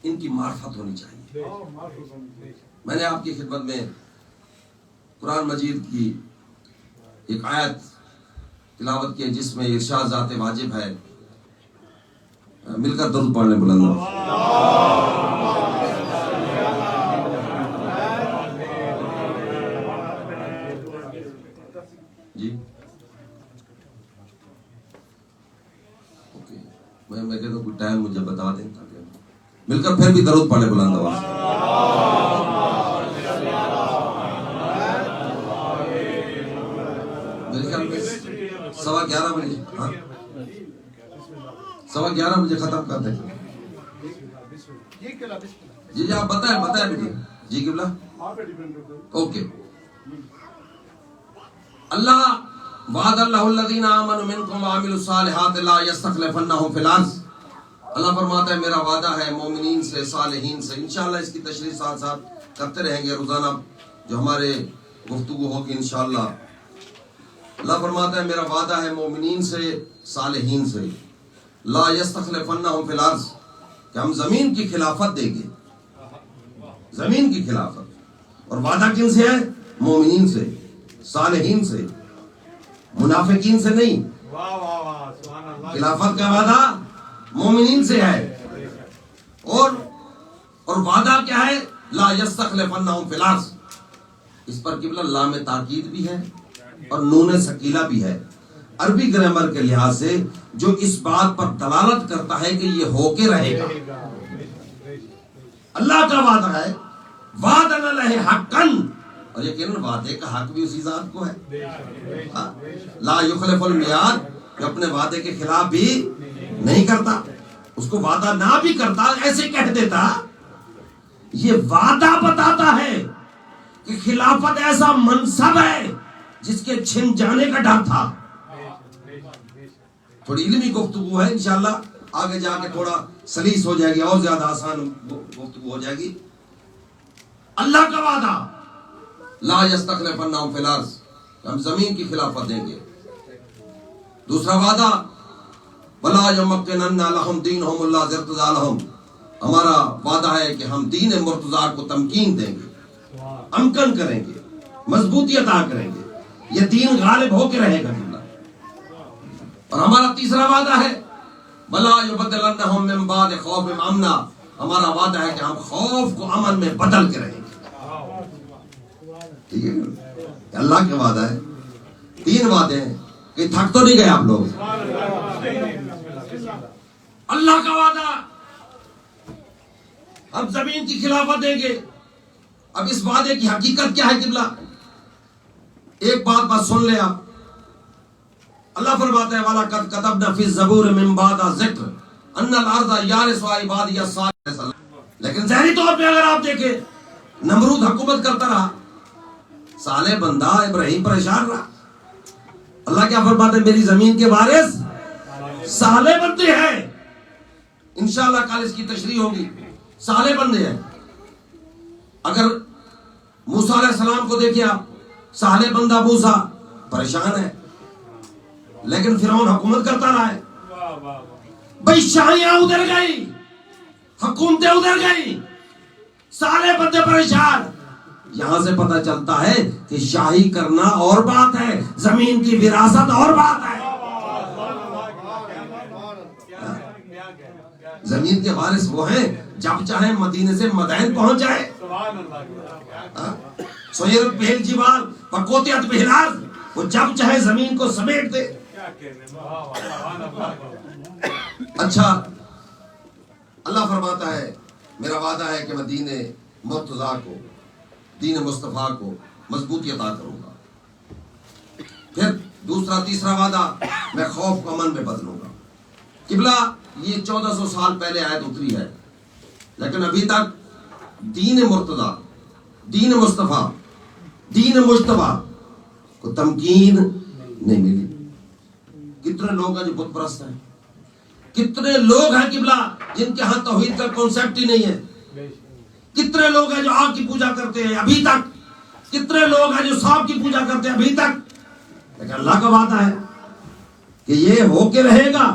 A: ان کی معرفت ہونی چاہیے. میں نے آپ کی خدمت میں قرآن مجید کی ایک آیت تلاوت کی جس میں ارشاد ذات واجب ہے. مل کر درود پڑھ لیں بلند. جی اوکے، میں کہتا ہوں کوئی ٹائم مجھے بتا دیں تاکہ مل کر پھر بھی درود پڑھ لیں بلند آواز. میرے خیال میں 11:15 بجے، ہاں 11:15 بجے ختم کرتے ہیں. جی جی آپ بتائیں مجھے. جی قبلہ اوکے. اللہ وعد اللہ الذین آمنوا منکم وعملوا الصالحات لا یستخلفنہم فی الارض. اللہ فرماتا ہے میرا وعدہ ہے مومنین سے، صالحین سے. انشاءاللہ اس کی تشریح ساتھ ساتھ کرتے رہیں گے روزانہ جو ہمارے گفتگو ہوگی انشاءاللہ. اللہ فرماتا ہے میرا وعدہ ہے مومنین سے، صالحین سے، لا یستخلفنہم فی الارض، کہ ہم زمین کی خلافت دیں گے، زمین کی خلافت. اور وعدہ کن سے ہے؟ مومنین سے، صالحین سے، منافقین سے نہیں. خلافت کا وعدہ مومنین سے ہے. اور وعدہ کیا ہے؟ لا یستخلفنہم فی الارض. اس پر قبلہ لام تاکید بھی ہے اور نون ثقیلہ بھی ہے. عربی گرامر کے لحاظ سے جو اس بات پر دلالت کرتا ہے کہ یہ ہو کے رہے گا. اللہ کا وعدہ ہے، وعد اللہ حقاً، اور یقیناً وعدے کا حق بھی اسی ذات کو ہے. لا یخلف المیعاد، جو اپنے وعدے کے خلاف بھی نہیں کرتا. اس کو وعدہ نہ بھی کرتا ایسے کہہ دیتا. یہ وعدہ بتاتا ہے کہ خلافت ایسا منصب ہے جس کے چھن جانے کا ڈر تھا. تھوڑی علمی گفتگو ہے، انشاءاللہ آگے جا کے تھوڑا سلیس ہو جائے گی اور زیادہ آسان گفتگو ہو جائے گی. اللہ کا وعدہ لا یستخلفنہم فی الارض، ہم زمین کی خلافت دیں گے. دوسرا وعدہ ولا یمکنن لہم دینہم الذی ارتضی لہم، ہمارا وعدہ ہے کہ ہم دین مرتضی کو تمکین دیں گے، امکن کریں گے، مضبوطی عطا کریں گے. یہ دین غالب ہو کے رہے گا. اور ہمارا تیسرا وعدہ ہے ولا یبدلنہم من بعد خوفہم امنا، ہمارا وعدہ ہے کہ ہم خوف کو امن میں بدل کے رہیں گے. ٹھیک ہے، اللہ کا وعدہ ہے. 3 وعدے ہیں کہ تھک تو نہیں گئے آپ لوگ. اللہ کا وعدہ ہم زمین کی خلافت دیں گے. اب اس وعدے کی حقیقت کیا ہے قبلہ؟ ایک بات سن لے آپ. اللہ فرماتا ہے وَلَقَدْ كَتَبْنَا فِي الزَّبُورِ مِن بَعْدِ الذِّكْرِ أَنَّ الْأَرْضَ يَرِثُهَا عِبَادِيَ الصَّالِحُونَ. لیکن ظاہری طور پہ اگر آپ دیکھیں نمرود حکومت کرتا رہا, صالح بندہ ابراہیم پریشان رہا. اللہ کیا فرماتے ہیں میری زمین کے وارث صالح بندے ہیں. انشاءاللہ کل اس کی تشریح ہوگی. صالح بندے ہیں. اگر موسیٰ علیہ السلام کو دیکھیں آپ, صالح بندہ موسیٰ پریشان ہے, لیکن فرعون حکومت کرتا رہا ہے. بھئی شاہیاں ادھر گئی, حکومتیں ادھر گئی, صالح بندے پریشان. یہاں سے پتہ چلتا ہے کہ شاہی کرنا اور بات ہے, زمین کی وراثت اور بات ہے. زمین کے وارث وہ ہیں جب چاہیں مدینے سے مدائن پہنچ جائے. سویرت بہل جبال پکوتیت بہلاز, وہ جب چاہے زمین کو سمیٹ دے. اچھا, اللہ فرماتا ہے میرا وعدہ ہے کہ میں دین مرتضیٰ کو, دین مصطفیٰ کو مضبوطی عطا کروں گا. پھر دوسرا تیسرا وعدہ, میں خوف کو امن میں بدلوں گا. قبلہ یہ 1400 سال پہلے آیت اتری ہے, لیکن ابھی تک دین مرتضیٰ, دین مصطفیٰ, دین مجتبیٰ کو تمکین نہیں ملی. کتنے لوگ ہیں جو بت پرست ہیں, کتنے لوگ ہیں قبلہ جن کے ہاں توحید کا کانسیپٹ ہی نہیں ہے. کتنے لوگ ہیں جو آگ کی پوجا کرتے ہیں ابھی تک, کتنے لوگ ہیں جو سانپ کی پوجا کرتے ہیں ابھی تک. لیکن اللہ کا وعدہ ہے کہ یہ ہو کے رہے گا.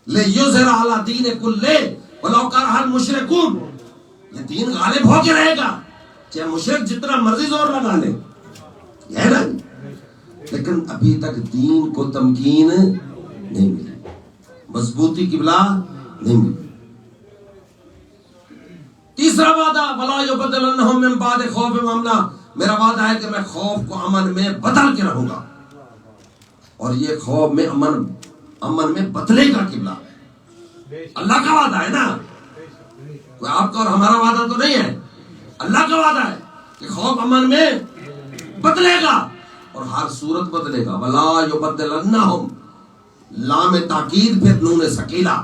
A: لِيُظْهِرَ عَلَى دِينِ كُلِّهِ وَلَوْ كَرِهَ الْمُشْرِكُونَ. یہ دین غالب ہو کے رہے گا چاہے مشرک جتنا مرضی زور لگا لے. یہ نا, لیکن ابھی تک دین کو تمکین نہیں ملی, مضبوطی قبلہ نہیں ملی. تیسرا وعدہ وَلَا يُبَدِّلَنَّهُم مِّن بَعْدِ خَوْفِهِمْ أَمْنًا. میرا وعدہ ہے کہ میں خوف کو امن میں بدل کے رہوں گا, اور یہ خوف میں امن میں بدلے گا قبلہ. اللہ کا وعدہ ہے نا, کوئی آپ کا اور ہمارا وعدہ تو نہیں ہے. اللہ کا وعدہ ہے کہ خوف امن میں بدلے گا, اور ہر صورت بدلے گا. وَلَا يُبَدِّلَنَّهُم, لام تاکید پھر نون سکیلا.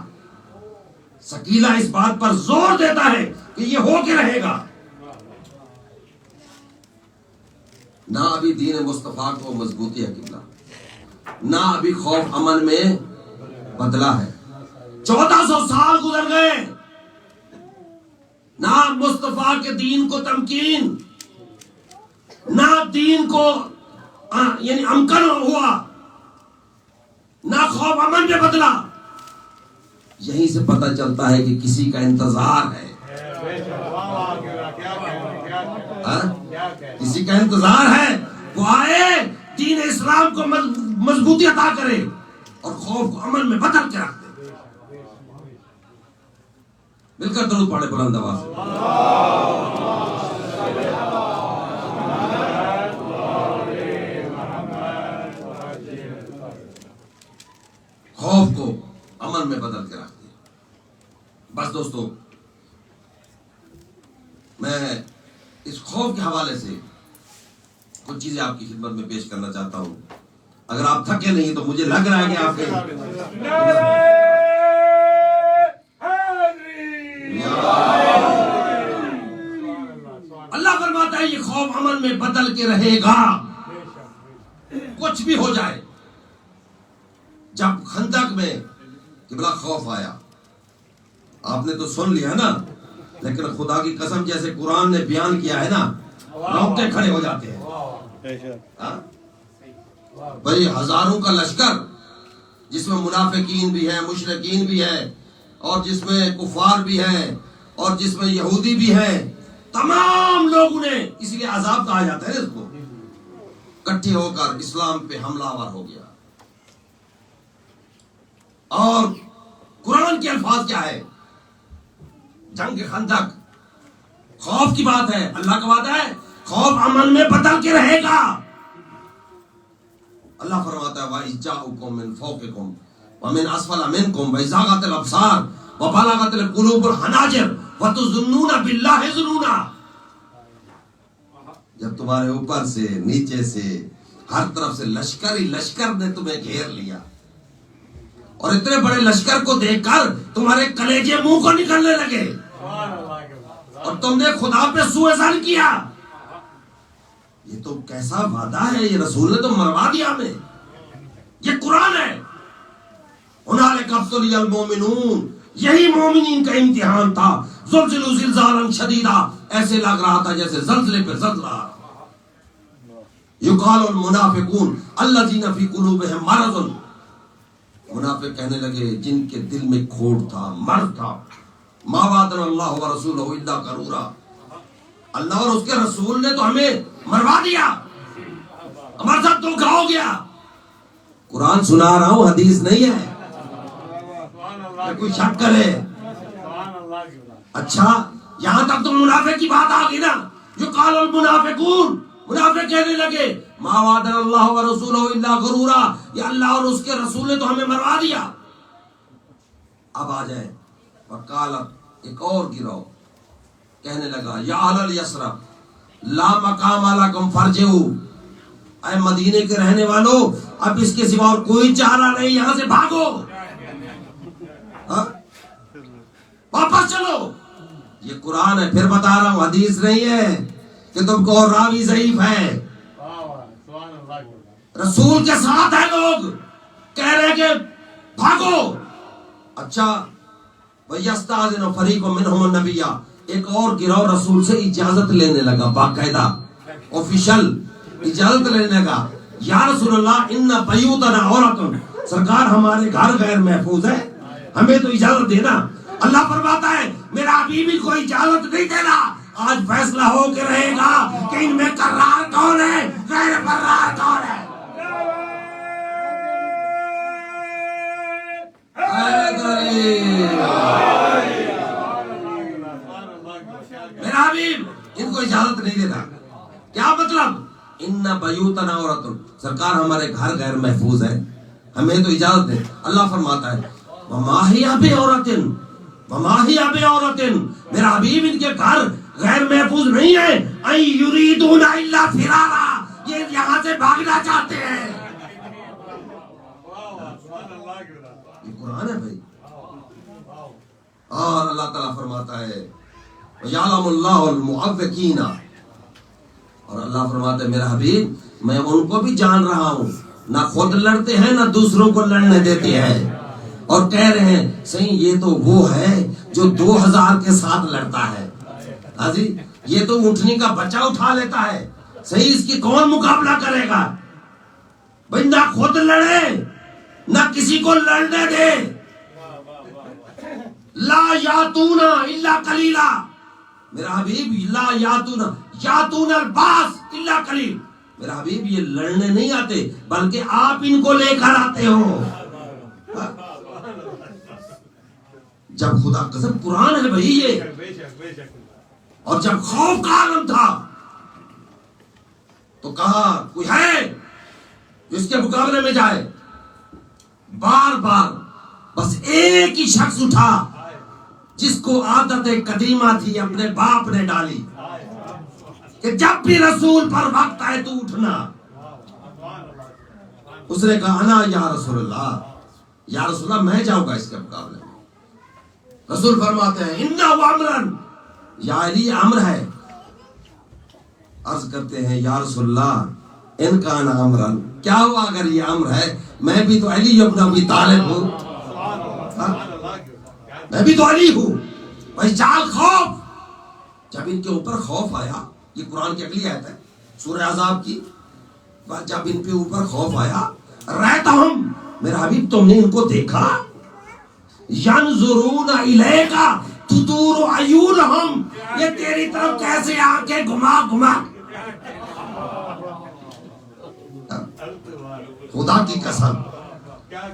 A: سکیلا اس بات پر زور دیتا ہے کہ یہ ہو کے رہے گا. نہ ابھی دین مصطفیٰ کو مضبوطی ہے قبلہ, نہ ابھی خوف امن میں بدلا ہے. 1400 سال گزر گئے, نہ مصطفیٰ کے دین کو تمکین, نہ دین کو یعنی امکن ہوا, نہ خوف امن میں بدلا. یہیں سے پتہ چلتا ہے کہ کسی کا انتظار ہے, کسی کا انتظار ہے, وہ آئے دین اسلام کو مضبوطی عطا کرے اور خوف کو امن میں بدل کے رکھ دے. مل کر درود پڑھے بلند آواز سے. خوف کو امن میں بدل کے رکھ دے. بس دوستو, میں اس خوف کے حوالے سے کچھ چیزیں آپ کی خدمت میں پیش کرنا چاہتا ہوں. اگر آپ تھکے نہیں تو مجھے لگ رہا ہے کہ آپ کے اللہ فرماتا ہے یہ خوف امن میں بدل کے رہے گا, کچھ بھی ہو جائے. جب خندق میں قبلہ خوف آیا, آپ نے تو سن لیا نا, لیکن خدا کی قسم جیسے قرآن نے بیان کیا ہے نا, رونگٹے کھڑے ہو جاتے ہیں. بھئی ہزاروں کا لشکر جس میں منافقین بھی ہیں, مشرکین بھی ہیں, اور جس میں کفار بھی ہیں, اور جس میں یہودی بھی ہیں, تمام لوگوں نے, اس لیے عذاب کہا جاتا ہے اس کو, کٹھے ہو کر اسلام پہ حملہ آور ہو گیا. اور قرآن کے الفاظ کیا ہے؟ جنگ خندق خوف کی بات ہے. اللہ کا وعدہ ہے خوف امن میں بدل کے رہے گا. اللہ فرماتا ہے وَإِذْ جَاءُكُم مِّن فَوْقِكُم وَمِنْ أَسْفَلَ مِنْكُمْ وَإِذْ زَاغَتِ الْأَبْصَارُ وَبَلَغَتِ الْقُلُوبُ الْحَنَاجِرَ وَتُظُنُّونَ بِاللَّهِ الظُّنُونَ. جب تمہارے اوپر سے نیچے سے ہر طرف سے لشکر ہی لشکر نے تمہیں گھیر لیا اور اتنے بڑے لشکر کو دیکھ کر تمہارے کلیجے منہ کو نکلنے لگے اور تم نے خدا پہ سوء ظن کیا. یہ تو کیسا وعدہ ہے, یہ رسول نے تو مروا دیا ہمیں. یہ قرآن ہے. هنالک ابتلی المؤمنون, یہی مومنین کا امتحان تھا. زلزلوا زلزالا شدیدا, ایسے لگ رہا تھا جیسے زلزلے پہ زلزلہ. یقال المنافقون الذین فی قلوبہم مرض, منافق کہنے لگے جن کے دل میں کھوٹ تھا, مرض تھا. ما وعدنا اللہ ورسولہ الا غرورا, اللہ اور اس کے رسول نے تو ہمیں مروا دیا, ہمارے ساتھ دھوکا ہو گیا. قرآن سنا رہا ہوں, حدیث نہیں ہے, کوئی شک کرے. اچھا یہاں تک تو منافق کی بات آ گئی نا. یقال المنافقون, منافق کہنے لگے ما وعدنا اللہ ورسولہ الا غرورا, یہ اللہ اور اس کے رسول نے تو ہمیں مروا دیا. اب آ جائے وقالت, ایک اور گروہ کہنے لگا یا اہل الیثرب لا مقام لکم فارجعوا, اے مدینے کے رہنے والوں اب اس کے سوا اور کوئی چارہ نہیں, یہاں سے بھاگو, واپس چلو. یہ قرآن ہے, پھر بتا رہا ہوں حدیث نہیں ہے کہ تم کو راوی ضعیف ہے. رسول کے ساتھ ہے لوگ, کہہ رہے کہ بھاگو. اچھا وَيَسْتَأْذِنُ فَرِيقٌ مِّنْهُمُ النَّبِيَّ, ایک اور گروہ رسول سے اجازت لینے لگا, باقاعدہ آفیشل اجازت لینے لگا. یا رسول اللہ ان بیوتنا عورتن, سرکار ہمارے گھر غیر محفوظ ہے, ہمیں تو اجازت دینا. اللہ فرماتا ہے میرا حبیب کو اجازت نہیں دینا. آج فیصلہ ہو کے رہے گا کہ ان میں قرار کون ہے, غیر قرار کون ہے. میرا حبیب ان کو اجازت نہیں دیتا. کیا مطلب؟ ان بیوتنا عورتن, سرکار ہمارے گھر غیر محفوظ ہے, ہمیں تو اجازت دے. اللہ فرماتا ہے وما ہی بعورتن, وما ہی بعورتن, میرا حبیب ان کے گھر غیر محفوظ نہیں ہے. ان یریدون الا فرارا, یہ یہاں سے بھاگنا چاہتے ہیں. یہ قرآن ہے بھائی. اور اللہ تعالیٰ فرماتا ہے وَيَعْلَمُ اللَّهُ الْمُعَوِّقِينَ, اور اللہ فرماتا ہے میرا حبیب میں ان کو بھی جان رہا ہوں, نہ خود لڑتے ہیں نہ دوسروں کو لڑنے دیتے ہیں, اور کہہ رہے ہیں صحیح یہ تو وہ ہے جو 2000 کے ساتھ لڑتا ہے. حاضی یہ تو اونٹنی کا بچہ اٹھا لیتا ہے, صحیح اس کی کون مقابلہ کرے گا بھائی. نہ خود لڑے نہ کسی کو لڑنے دے. لا یاتون الا قلیلا, میرا حبیب لا یاتون, یاتون الباس الا قلیل, میرا حبیب یہ لڑنے نہیں آتے بلکہ آپ ان کو لے کر آتے ہو. جب خدا قسم قرآن ہے بھائی یہ, اور جب خوف کا عالم تھا تو کہا کوئی ہے اس کے مقابلے میں جائے. بار بار بس ایک ہی شخص اٹھا جس کو عادت قدیمہ تھی اپنے باپ نے ڈالی کہ جب بھی رسول پر وقت آئے تو اٹھنا. اس نے کہا انا یا رسول اللہ, یا رسول اللہ میں جاؤں گا اس کے مقابلے میں. رسول فرماتے ہیں انہ امرن, یا علی امر ہے. عرض کرتے ہیں یا رسول اللہ ان کا نا امرن, کیا ہوا اگر یہ امر ہے, میں بھی تو علی ابن ابی طالب ہوں, میں بھی تو علی ہوں. بھائی جال خوف, جب ان کے اوپر خوف آیا, یہ قرآن کی اگلی آیت ہے سورہ احزاب کی, جب ان کے اوپر خوف آیا رہتا ہم, میرا حبیب تم نے ان کو دیکھا, ینظرون الیک تدور اعینہم, یہ تیری طرف کیسے آنکھیں گھما گھما, خدا کی قسم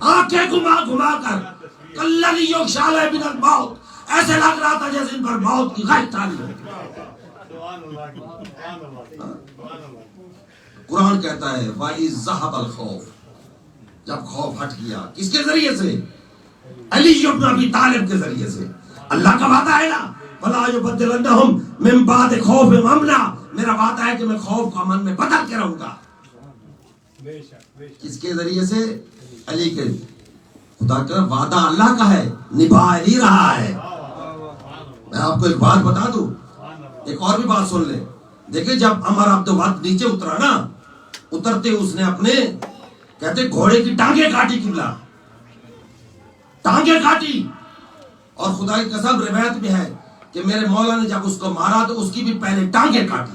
A: آنکھیں گھما گھما کر, کالذی یغشی علیہ من الموت, ایسے لگ رہا تھا جیسے ان پر موت کی غش تاری ہو. قرآن کہتا ہے وَإِذْ ذَهَبَ الْخَوْفُ، جب خوف ہٹ گیا، کس کے ذریعے سے؟ علی بن ابی طالب کے ذریعے سے۔ اللہ کا وعدہ ہے نا وَلَا يُبَدِّلَنَّهُمْ مِن بَعْدِ خَوْفِهِمْ أَمْنًا، میرا وعدہ ہے کہ میں خوف کو امن میں بدل کے رہوں گا۔ کس کے ذریعے سے؟ علی کے۔ خدا کا وعدہ اللہ کا ہے، نبھا نہیں رہا ہے۔ میں آپ کو ایک بات بتا دوں، ایک اور بھی بات سن لیں۔ دیکھیں جب عمر عبد الوہاب نیچے اترا نا، اترتے اس نے اپنے کہتے گھوڑے کی ٹانگیں کاٹی، قبلہ ٹانگیں کاٹی، اور خدا کی قسم روایت میں ہے کہ میرے مولا نے جب اس کو مارا تو اس کی بھی پہلے ٹانگیں کاٹی۔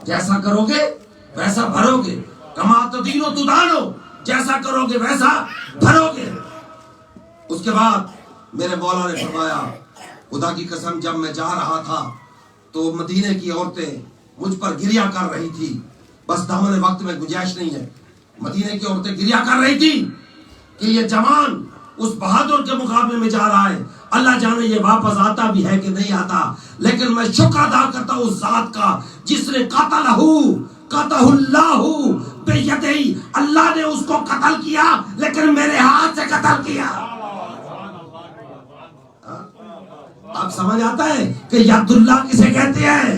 A: جیسا کرو گے ویسا بھرو گے، کما تدینو تدانو، جیسا کرو گے ویسا بھرو گے۔ اس کے بعد میرے مولا نے فرمایا خدا کی قسم جب میں جا رہا تھا تو مدینے کی عورتیں مجھ پر گریا کر رہی تھی، بس دامن وقت میں گنجائش نہیں ہے، مدینے کی عورتیں گریا کر رہی تھی کہ یہ جوان اس بہادر کے مقابلے میں جا رہا ہے، اللہ جانے یہ واپس آتا بھی ہے کہ نہیں آتا، لیکن میں شکر ادا کرتا ہوں اس ذات کا جس نے قتلہ اللہ بیدی، اللہ نے اس کو قتل کیا لیکن میرے ہاتھ سے قتل کیا۔ آپ سمجھ آتا ہے کہ ید اللہ کسے کہتے ہیں؟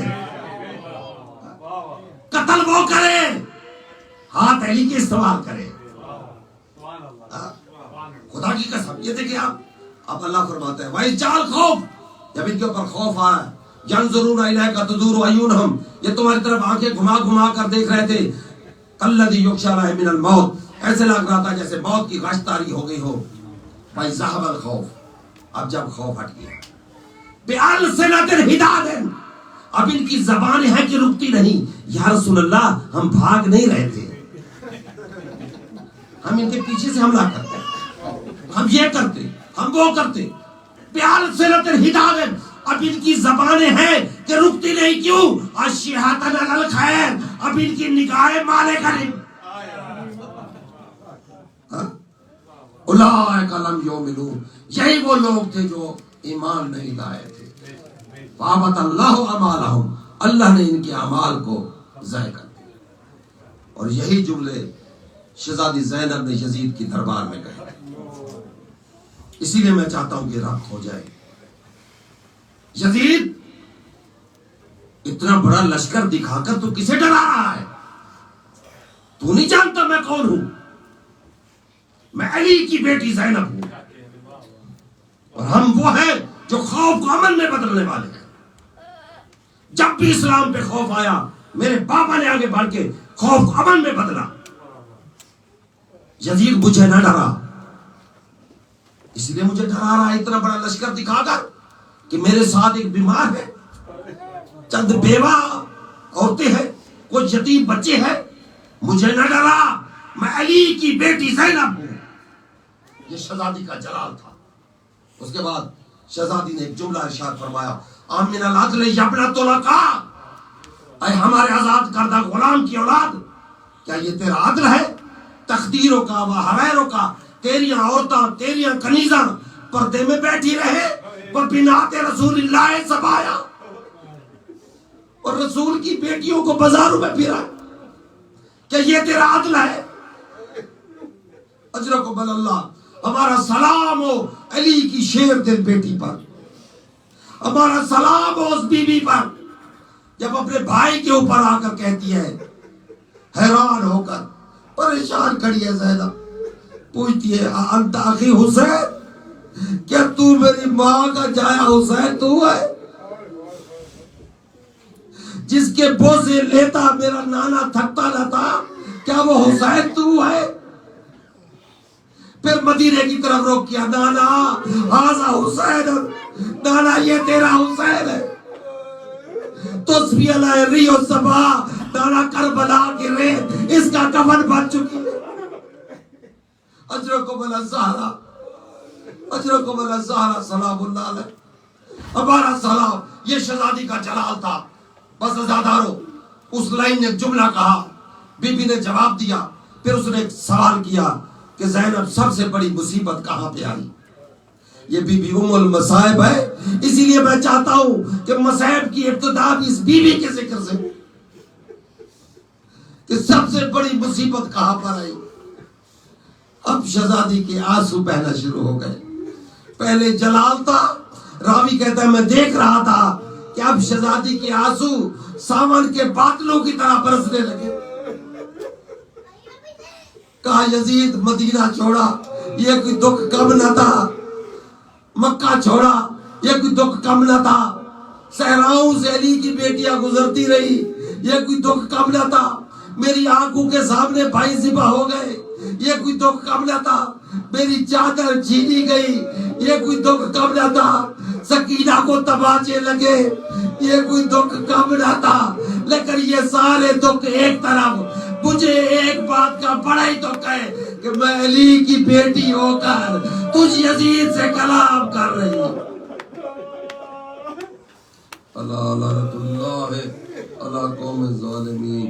A: قتل وہ کرے، ہاتھ علی کے استعمال کرے۔ خدا کی قسم یہ دیکھیں آپ اللہ فرماتا ہے وَإِذْ جَعَلَ الْخَوْفَ، جب ان کے اوپر خوف آیا، يَنْظُرُونَ إِلَيْكَ تَدُورُ أَعْيُنُهُمْ، یہ تمہاری طرف آنکھیں گھما گھما کر دیکھ رہے تھے، كَالَّذِي يُغْشَى عَلَيْهِ مِنَ الْمَوْتِ، ایسے لگ رہا تھا جیسے موت کی غش طاری ہو گئی ہو۔ وَإِذْ ذَهَبَ الْخَوْفُ، اب جب خوف ہٹ گیا، بِأَلْسِنَةٍ حِدَادٍ، اب ان کی زبانیں ہیں کہ رکتی نہیں، یا رسول اللہ ہم بھاگ نہیں رہے تھے، ہم ان کے پیچھے سے حملہ کرتے، ہم یہ کرتے، ہم وہ کرتے۔ بِأَلْسِنَةٍ حِدَادٍ، اب ان کی زبانیں ہیں کہ رکتی نہیں، کیوں؟ اشیہتن علی الخیر، اب ان کی نگاہیں مالے کریں۔ اولئک لم یؤمنوا، یہی وہ لوگ تھے جو ایمان نہیں لائے تھے۔ فَأَحْبَطَ اللَّهُ أَعْمَالَهُمْ، اللہ نے ان کے اعمال کو ضائع کر دیا۔ اور یہی جملے شہزادی زینب نے یزید کی دربار میں کہے۔ اسی لیے میں چاہتا ہوں کہ ربط ہو جائے۔ یزید اتنا بڑا لشکر دکھا کر تو کسے ڈرا رہا ہے؟ تو نہیں جانتا میں کون ہوں؟ میں علی کی بیٹی زینب ہوں، اور ہم وہ ہیں جو خوف کو امن میں بدلنے والے ہیں۔ جب بھی اسلام پہ خوف آیا میرے پاپا نے آگے بڑھ کے خوف کو امن میں بدلا۔ یزید مجھے نہ ڈرا، اس لیے مجھے ڈرا رہا ہے اتنا بڑا لشکر دکھا کر کہ میرے ساتھ ایک بیمار ہے، چند بیوہ عورتیں ہیں، کچھ یتیم بچے ہیں، مجھے نہ ڈرا، میں علی کی بیٹی زینب ہوں۔ یہ شہزادی کا جلال تھا۔ اس کے بعد شہزادی نے ایک جملہ ارشاد فرمایا، آمین العدل یبنۃ لقا، اے ہمارے آزاد کردہ غلام کی اولاد، کیا یہ تیرا عدل ہے؟ تقدیروں کا و حویروں کا، تیریاں عورتاں تیریاں کنیزاں پردے میں بیٹھی رہے، بنات رسول اللہ سبایا، اور رسول کی بیٹیوں کو بازاروں میں پھرا، کیا یہ تیرا عدل ہے؟ اجرکم اللہ، ہمارا سلام ہو علی کی شیر دل بیٹی پر، ہمارا سلام ہو اس بی بی پر جب اپنے بھائی کے اوپر آ کر کہتی ہے، حیران ہو کر پریشان کھڑی ہے زینب، پوچھتی ہے انت اخی حسین، کیا تو میری ماں کا جایا حسین تو ہے جس کے بوسے لیتا میرا نانا تھکتا نہ تھا؟ کیا وہ حسین تو ہے؟ پھر مدینے کی طرف روک کیا، نانا ہذا حسین، نانا یہ تیرا حسین ہے، تصفی علی ریح الصبا، نانا کربلا کی ریت اس کا کفن بن چکی ہے۔ اجرکم الزہرا، اجرکم الزہرا سلام اللہ علیہ، ہمارا سلام۔ یہ شہزادی کا جلال تھا۔ بس ازادارو، اس لائن نے جملہ کہا، بی بی نے جواب دیا، پھر اس نے ایک سوال کیا کہ زینب سب سے بڑی مصیبت کہاں پہ آئی؟ یہ بی بی ام المصائب ہے، اسی لیے میں چاہتا ہوں کہ مصائب کی ابتدا بھی اس بی بی کے ذکر سے، کہ سب سے بڑی مصیبت کہاں پر آئی. اب شہزادی کے آنسو بہنا شروع ہو گئے. پہلے جلال تھا، راوی کہتا ہے میں دیکھ رہا تھا کہ اب شہزادی کے آنسو ساون کے بادلوں کی طرح برسنے لگے. کہا یزید مدینہ چھوڑا یہ کوئی دکھ کم نہ تھا، مکہ چھوڑا یہ کوئی دکھ کم نہ تھا، صحراؤں سے علی کی بیٹیاں گزرتی رہی یہ کوئی دکھ کم نہ تھا، میری آنکھوں کے سامنے بھائی ذبح ہو گئے یہ کوئی دکھ کم نہ تھا، میری چادر چھینی گئی یہ کوئی دکھ کم نہ تھا، سکینہ کو تماچے لگے یہ کوئی دکھ کم نہ تھا. لیکن یہ سارے دکھ ایک طرف، مجھے ایک بات کا بڑا ہی دکھ ہے کہ میں علی کی بیٹی ہو کر تجھ یزید سے کلام کر رہی ہوں. اللہ لعنت اللہ علی قوم الظالمین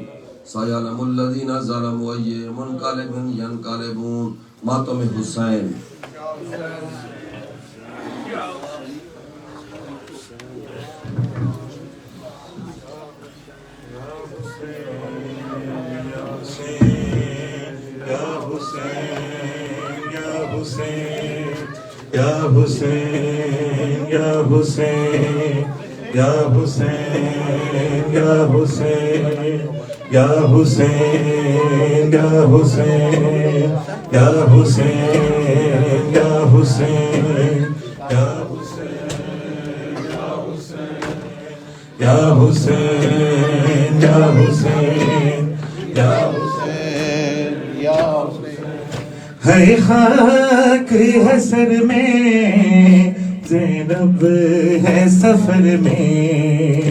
A: سیعلم الذین ظلموا ای منقلب ینقلبون. ماتم حسین.
B: یا حسین یا حسین یا حسین یا حسین یا حسین یا حسین یا حسین یا حسین یا حسین یا حسین یا حسین یا حسین یا ہے خاک ہے سر میں زینب ہے سفر میں